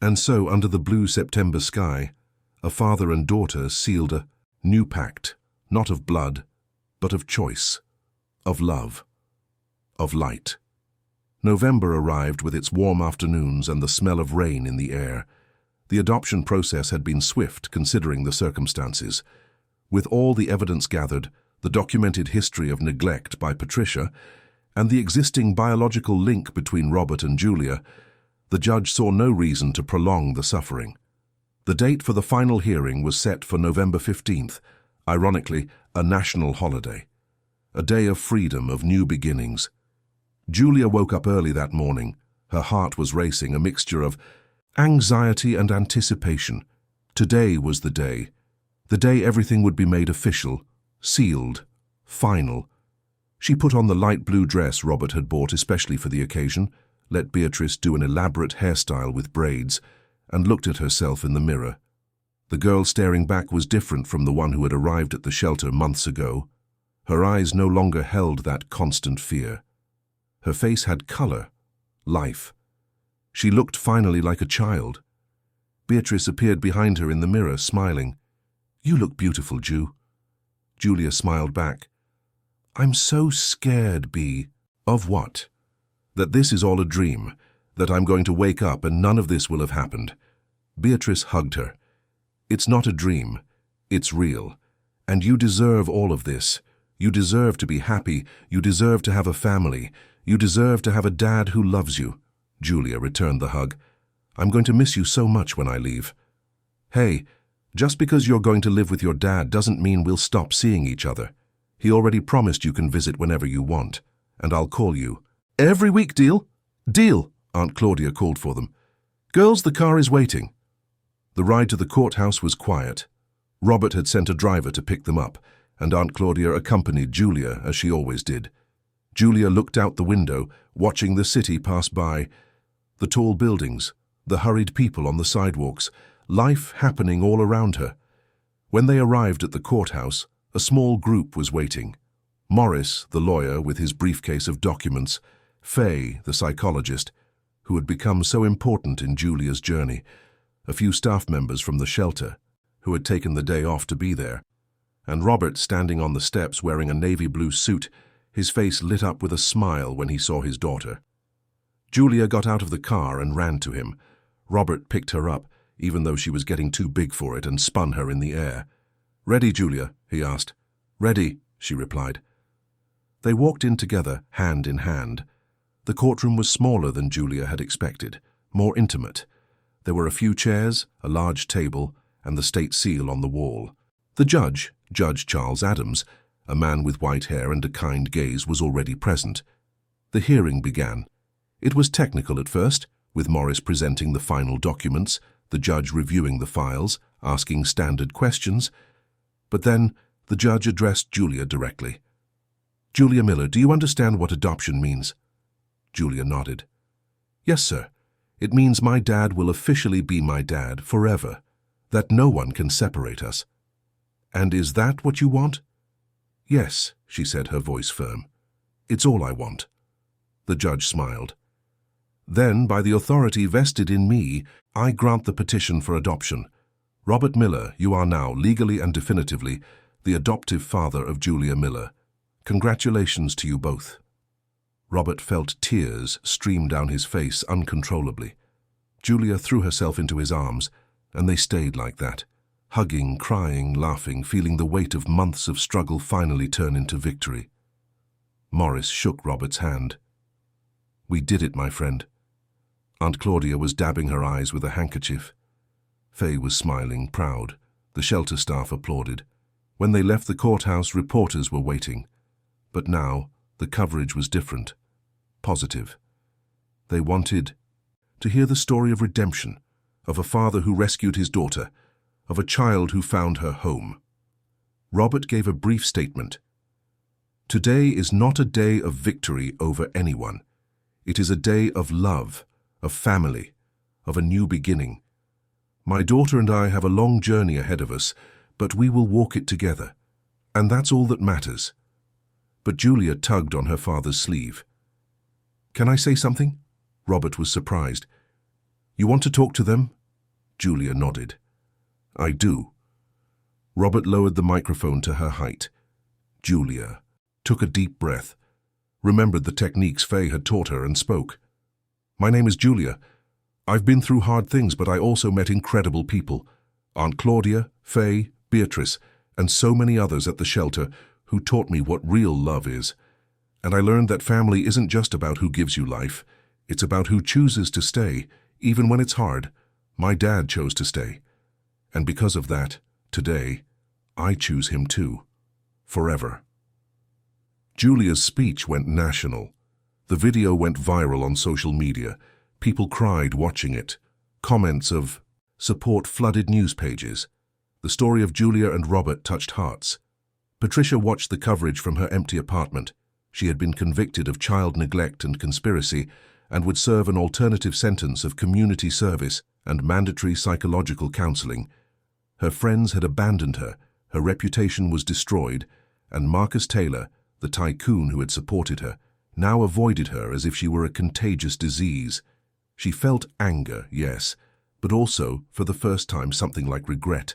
And so, under the blue September sky, a father and daughter sealed a new pact, not of blood, but of choice, of love, of light. November arrived with its warm afternoons and the smell of rain in the air. The adoption process had been swift, considering the circumstances. With all the evidence gathered, the documented history of neglect by Patricia, and the existing biological link between Robert and Julia, the judge saw no reason to prolong the suffering. The date for the final hearing was set for November 15th, ironically, a national holiday. A day of freedom, of new beginnings. Julia woke up early that morning, Her heart was racing, a mixture of anxiety and anticipation. Today was the day everything would be made official, sealed, final. She put on the light blue dress Robert had bought especially for the occasion, let Beatrice do an elaborate hairstyle with braids, and looked at herself in the mirror. The girl staring back was different from the one who had arrived at the shelter months ago. Her eyes no longer held that constant fear. Her face had color, life. She looked finally like a child. Beatrice appeared behind her in the mirror, smiling. "You look beautiful, Ju." Julia smiled back. "I'm so scared, Bea." "Of what?" "That this is all a dream, that I'm going to wake up and none of this will have happened." Beatrice hugged her. "It's not a dream. It's real. And you deserve all of this. You deserve to be happy. You deserve to have a family. You deserve to have a dad who loves you." Julia returned the hug. "I'm going to miss you so much when I leave." "Hey, just because you're going to live with your dad doesn't mean we'll stop seeing each other. He already promised you can visit whenever you want, and I'll call you." "Every week, deal?" "Deal," Aunt Claudia called for them. "Girls, the car is waiting." The ride to the courthouse was quiet. Robert had sent a driver to pick them up, and Aunt Claudia accompanied Julia, as she always did. Julia looked out the window, watching the city pass by. The tall buildings, the hurried people on the sidewalks, life happening all around her. When they arrived at the courthouse, a small group was waiting. Morris, the lawyer with his briefcase of documents, Faye, the psychologist, who had become so important in Julia's journey, a few staff members from the shelter, who had taken the day off to be there, and Robert standing on the steps wearing a navy blue suit, his face lit up with a smile when he saw his daughter. Julia got out of the car and ran to him. Robert picked her up, even though she was getting too big for it, and spun her in the air. "Ready, Julia?" he asked. "Ready," she replied. They walked in together, hand in hand. The courtroom was smaller than Julia had expected, more intimate. There were a few chairs, a large table, and the state seal on the wall. The judge, Judge Charles Adams, a man with white hair and a kind gaze, was already present. The hearing began. It was technical at first, with Morris presenting the final documents, the judge reviewing the files, asking standard questions. But then the judge addressed Julia directly. "Julia Miller, do you understand what adoption means?" Julia nodded. "Yes, sir. It means my dad will officially be my dad forever, that no one can separate us." "And is that what you want?" "Yes," she said, her voice firm. "It's all I want." The judge smiled. "Then, by the authority vested in me, I grant the petition for adoption. Robert Miller, you are now, legally and definitively, the adoptive father of Julia Miller. Congratulations to you both." Robert felt tears stream down his face uncontrollably. Julia threw herself into his arms, and they stayed like that, hugging, crying, laughing, feeling the weight of months of struggle finally turn into victory. Morris shook Robert's hand. "We did it, my friend." Aunt Claudia was dabbing her eyes with a handkerchief. Faye was smiling, proud. The shelter staff applauded. When they left the courthouse, reporters were waiting. But now, the coverage was different, positive. They wanted to hear the story of redemption, of a father who rescued his daughter, of a child who found her home. Robert gave a brief statement. "Today is not a day of victory over anyone. It is a day of love, of family, of a new beginning. My daughter and I have a long journey ahead of us, but we will walk it together. And that's all that matters." But Julia tugged on her father's sleeve. "Can I say something?" Robert was surprised. "You want to talk to them?" Julia nodded. "I do." Robert lowered the microphone to her height. Julia took a deep breath, remembered the techniques Faye had taught her, and spoke. "My name is Julia. I've been through hard things, but I also met incredible people. Aunt Claudia, Faye, Beatrice, and so many others at the shelter who taught me what real love is. And I learned that family isn't just about who gives you life. It's about who chooses to stay, even when it's hard. My dad chose to stay. And because of that, today, I choose him too. Forever." Julia's speech went national. The video went viral on social media. People cried watching it. Comments of support flooded news pages. The story of Julia and Robert touched hearts. Patricia watched the coverage from her empty apartment. She had been convicted of child neglect and conspiracy and would serve an alternative sentence of community service and mandatory psychological counseling. Her friends had abandoned her, her reputation was destroyed, and Marcus Taylor, the tycoon who had supported her, now avoided her as if she were a contagious disease. She felt anger, yes, but also, for the first time, something like regret.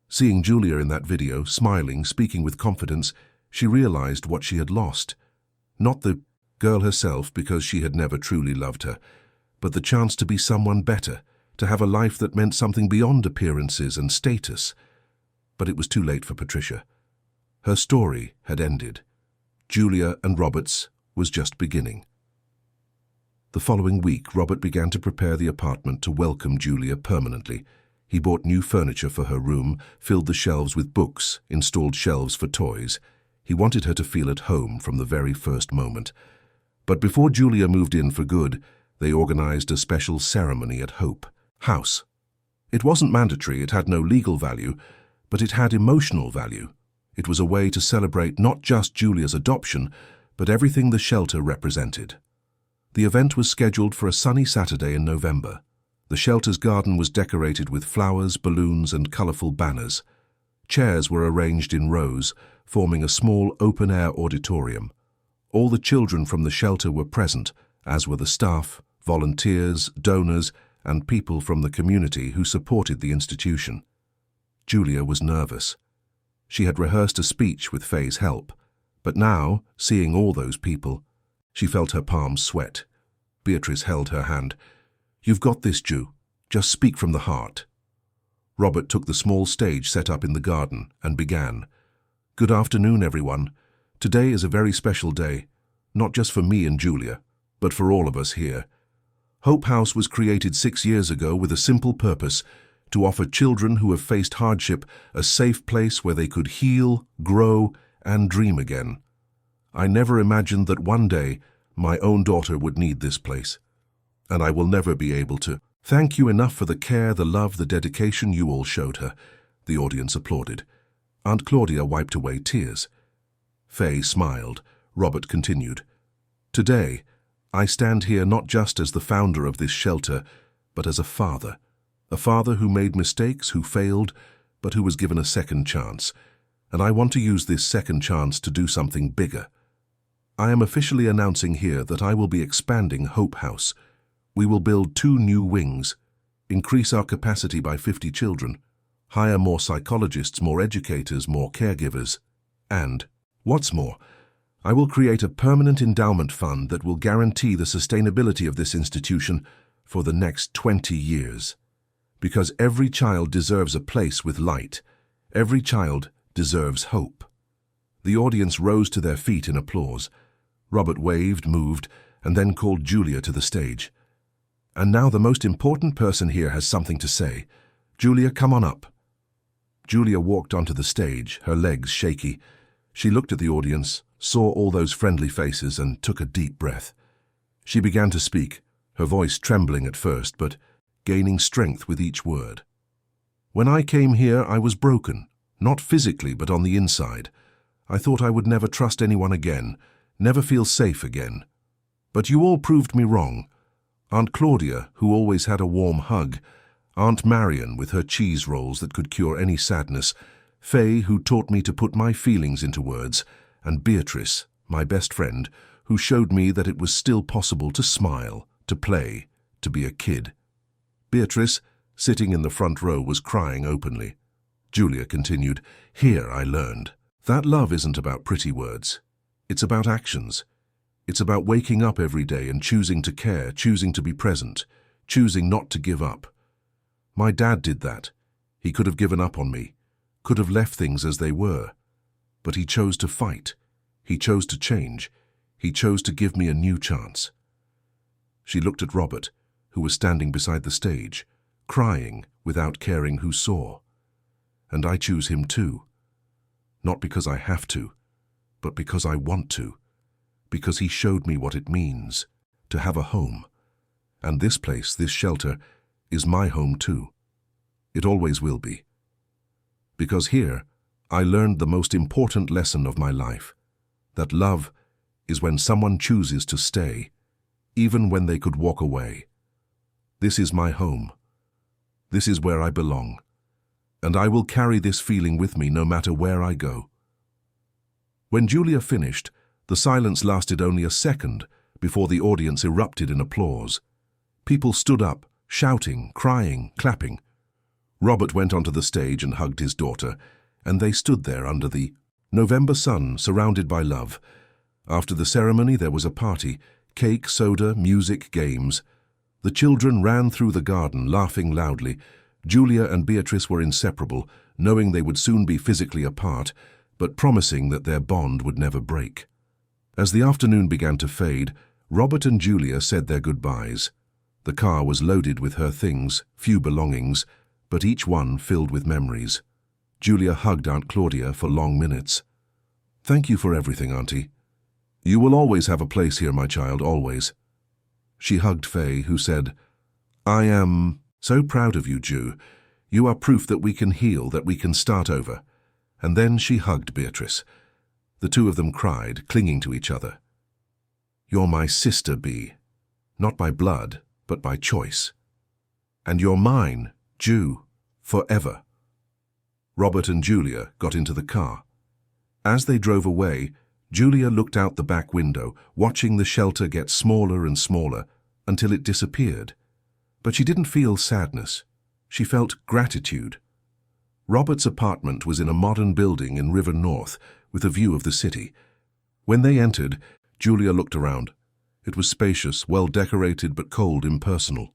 Seeing Julia in that video, smiling, speaking with confidence, she realized what she had lost. Not the girl herself, because she had never truly loved her, but the chance to be someone better, to have a life that meant something beyond appearances and status. But it was too late for Patricia. Her story had ended. Julia and Robert's was just beginning. The following week, Robert began to prepare the apartment to welcome Julia permanently. He bought new furniture for her room, filled the shelves with books, installed shelves for toys. He wanted her to feel at home from the very first moment. But before Julia moved in for good, they organized a special ceremony at Hope House. It wasn't mandatory, it had no legal value, but it had emotional value. It was a way to celebrate not just Julia's adoption, but everything the shelter represented. The event was scheduled for a sunny Saturday in November. The shelter's garden was decorated with flowers, balloons, and colorful banners. Chairs were arranged in rows, forming a small open-air auditorium. All the children from the shelter were present, as were the staff, volunteers, donors, and people from the community who supported the institution. Julia was nervous. She had rehearsed a speech with Faye's help, but now, seeing all those people, she felt her palms sweat. Beatrice held her hand. "You've got this, Ju. Just speak from the heart." Robert took the small stage set up in the garden and began. "Good afternoon, everyone. Today is a very special day, not just for me and Julia, but for all of us here. Hope House was created 6 years ago with a simple purpose: to offer children who have faced hardship a safe place where they could heal, grow, and dream again. I never imagined that one day my own daughter would need this place, and I will never be able to thank you enough for the care, the love, the dedication you all showed her." The audience applauded. Aunt Claudia wiped away tears. Faye smiled. Robert continued. "Today, I stand here not just as the founder of this shelter, but as a father who made mistakes, who failed, but who was given a second chance. And I want to use this second chance to do something bigger. I am officially announcing here that I will be expanding Hope House. We will build 2 new wings, increase our capacity by 50 children, hire more psychologists, more educators, more caregivers, and, what's more, I will create a permanent endowment fund that will guarantee the sustainability of this institution for the next 20 years. Because every child deserves a place with light. Every child deserves hope." The audience rose to their feet in applause. Robert waved, moved, and then called Julia to the stage. "And now the most important person here has something to say. Julia, come on up." Julia walked onto the stage, her legs shaky. She looked at the audience, saw all those friendly faces, and took a deep breath. She began to speak, her voice trembling at first, but gaining strength with each word. "When I came here, I was broken, not physically, but on the inside. I thought I would never trust anyone again, never feel safe again. But you all proved me wrong. Aunt Claudia, who always had a warm hug, Aunt Marion with her cheese rolls that could cure any sadness, Faye, who taught me to put my feelings into words, and Beatrice, my best friend, who showed me that it was still possible to smile, to play, to be a kid." Beatrice, sitting in the front row, was crying openly. Julia continued, "Here I learned that love isn't about pretty words. It's about actions. It's about waking up every day and choosing to care, choosing to be present, choosing not to give up. My dad did that. He could have given up on me, could have left things as they were. But he chose to fight. He chose to change. He chose to give me a new chance." She looked at Robert, who was standing beside the stage, crying without caring who saw. "And I choose him too. Not because I have to, but because I want to. Because he showed me what it means to have a home. And this place, this shelter, is my home too. It always will be. Because here, I learned the most important lesson of my life, that love is when someone chooses to stay, even when they could walk away. This is my home. This is where I belong. And I will carry this feeling with me no matter where I go. When Julia finished, the silence lasted only a second before the audience erupted in applause. People stood up, shouting, crying, clapping. Robert went onto the stage and hugged his daughter, and they stood there under the November sun, surrounded by love. After the ceremony, there was a party, cake, soda, music, games. The children ran through the garden, laughing loudly. Julia and Beatrice were inseparable, knowing they would soon be physically apart, but promising that their bond would never break. As the afternoon began to fade, Robert and Julia said their goodbyes. The car was loaded with her things, few belongings, but each one filled with memories. Julia hugged Aunt Claudia for long minutes. "Thank you for everything, Auntie. You will always have a place here, my child, always." She hugged Faye, who said, "I am so proud of you, Ju. You are proof that we can heal, that we can start over." And then she hugged Beatrice. The two of them cried, clinging to each other. "You're my sister, Bea. Not by blood, but by choice. And you're mine, Ju, forever." Robert and Julia got into the car. As they drove away, Julia looked out the back window, watching the shelter get smaller and smaller until it disappeared. But she didn't feel sadness. She felt gratitude. Robert's apartment was in a modern building in River North with a view of the city. When they entered, Julia looked around. It was spacious, well-decorated but cold, impersonal.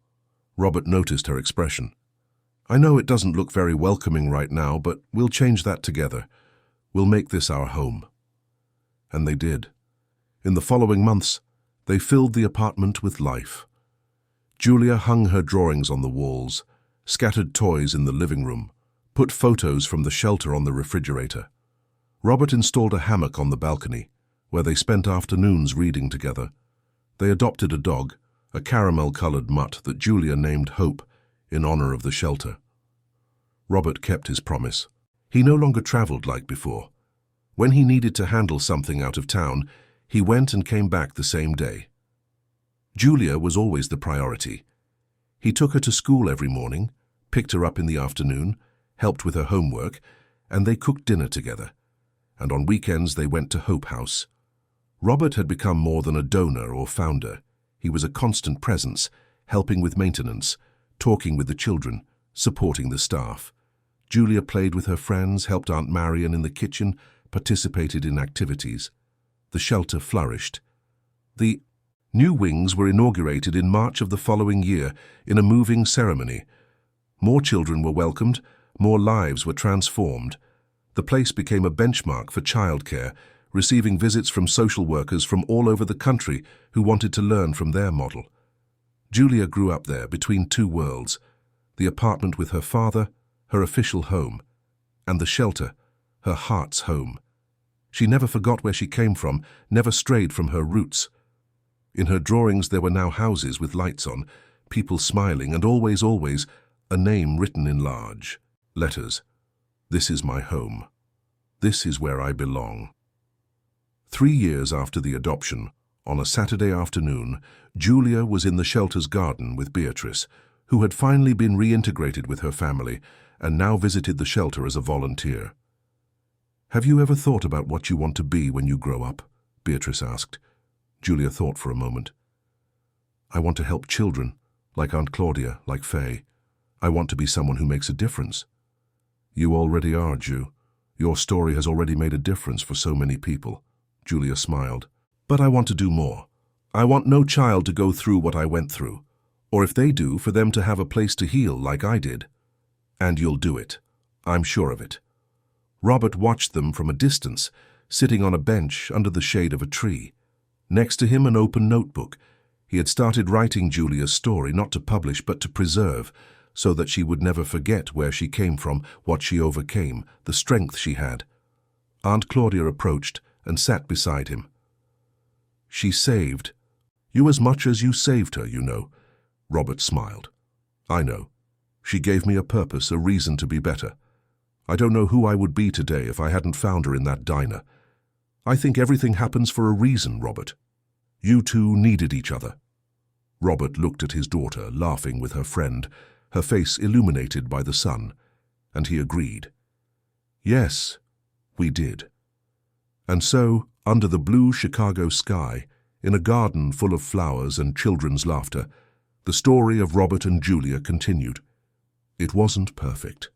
Robert noticed her expression. "I know it doesn't look very welcoming right now, but we'll change that together. We'll make this our home." And they did. In the following months, they filled the apartment with life. Julia hung her drawings on the walls, scattered toys in the living room, put photos from the shelter on the refrigerator. Robert installed a hammock on the balcony, where they spent afternoons reading together. They adopted a dog, a caramel-colored mutt that Julia named Hope, in honor of the shelter. Robert kept his promise. He no longer traveled like before. When he needed to handle something out of town, he went and came back the same day. Julia was always the priority. He took her to school every morning, picked her up in the afternoon, helped with her homework, and they cooked dinner together. And on weekends they went to Hope House. Robert had become more than a donor or founder. He was a constant presence, helping with maintenance, talking with the children, supporting the staff. Julia played with her friends, helped Aunt Marion in the kitchen, participated in activities. The shelter flourished. The new wings were inaugurated in March of the following year in a moving ceremony. More children were welcomed, more lives were transformed. The place became a benchmark for childcare, receiving visits from social workers from all over the country who wanted to learn from their model. Julia grew up there between two worlds, the apartment with her father, her official home, and the shelter, her heart's home. She never forgot where she came from, never strayed from her roots. In her drawings there were now houses with lights on, people smiling, and always, always, a name written in large letters. "This is my home. This is where I belong." 3 years after the adoption, on a Saturday afternoon, Julia was in the shelter's garden with Beatrice, who had finally been reintegrated with her family and now visited the shelter as a volunteer. "Have you ever thought about what you want to be when you grow up?" Beatrice asked. Julia thought for a moment. "I want to help children, like Aunt Claudia, like Faye. I want to be someone who makes a difference." "You already are, Ju. Your story has already made a difference for so many people." Julia smiled. "But I want to do more. I want no child to go through what I went through, or if they do, for them to have a place to heal like I did. And you'll do it. I'm sure of it." Robert watched them from a distance, sitting on a bench under the shade of a tree. Next to him, an open notebook. He had started writing Julia's story, not to publish, but to preserve, so that she would never forget where she came from, what she overcame, the strength she had. Aunt Claudia approached and sat beside him. "She saved you as much as you saved her, you know. Robert smiled. I know. She gave me a purpose, a reason to be better. I don't know who I would be today if I hadn't found her in that diner. I think everything happens for a reason, Robert. You two needed each other. Robert looked at his daughter, laughing with her friend, her face illuminated by the sun, and he agreed. Yes, we did. And so, under the blue Chicago sky, in a garden full of flowers and children's laughter, the story of Robert and Julia continued. It wasn't perfect.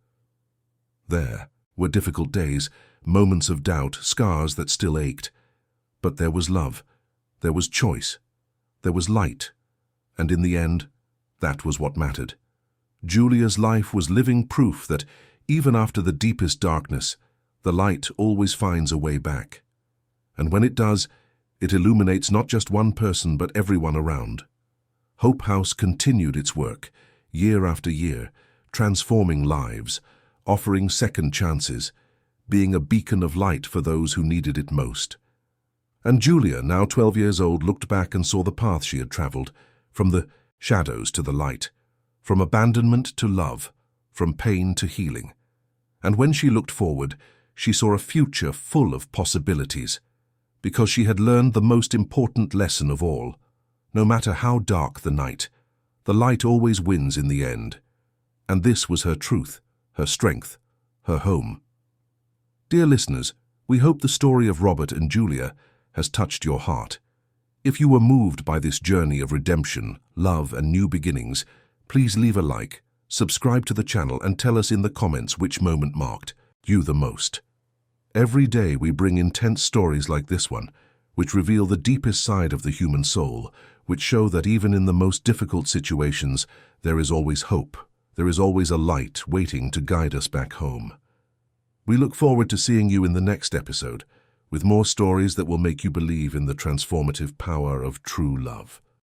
There were difficult days, moments of doubt, scars that still ached. But there was love, there was choice, there was light, and in the end, that was what mattered. Julia's life was living proof that, even after the deepest darkness, the light always finds a way back. And when it does, it illuminates not just one person but everyone around. Hope House continued its work, year after year, transforming lives, offering second chances, being a beacon of light for those who needed it most. And Julia, now 12 years old, looked back and saw the path she had traveled, from the shadows to the light, from abandonment to love, from pain to healing. And when she looked forward, she saw a future full of possibilities, because she had learned the most important lesson of all. No matter how dark the night, the light always wins in the end. And this was her truth, her strength, her home. Dear listeners, we hope the story of Robert and Julia has touched your heart. If you were moved by this journey of redemption, love, and new beginnings, please leave a like, subscribe to the channel, and tell us in the comments which moment marked you the most. Every day we bring intense stories like this one, which reveal the deepest side of the human soul, which show that even in the most difficult situations, there is always hope. There is always a light waiting to guide us back home. We look forward to seeing you in the next episode, with more stories that will make you believe in the transformative power of true love.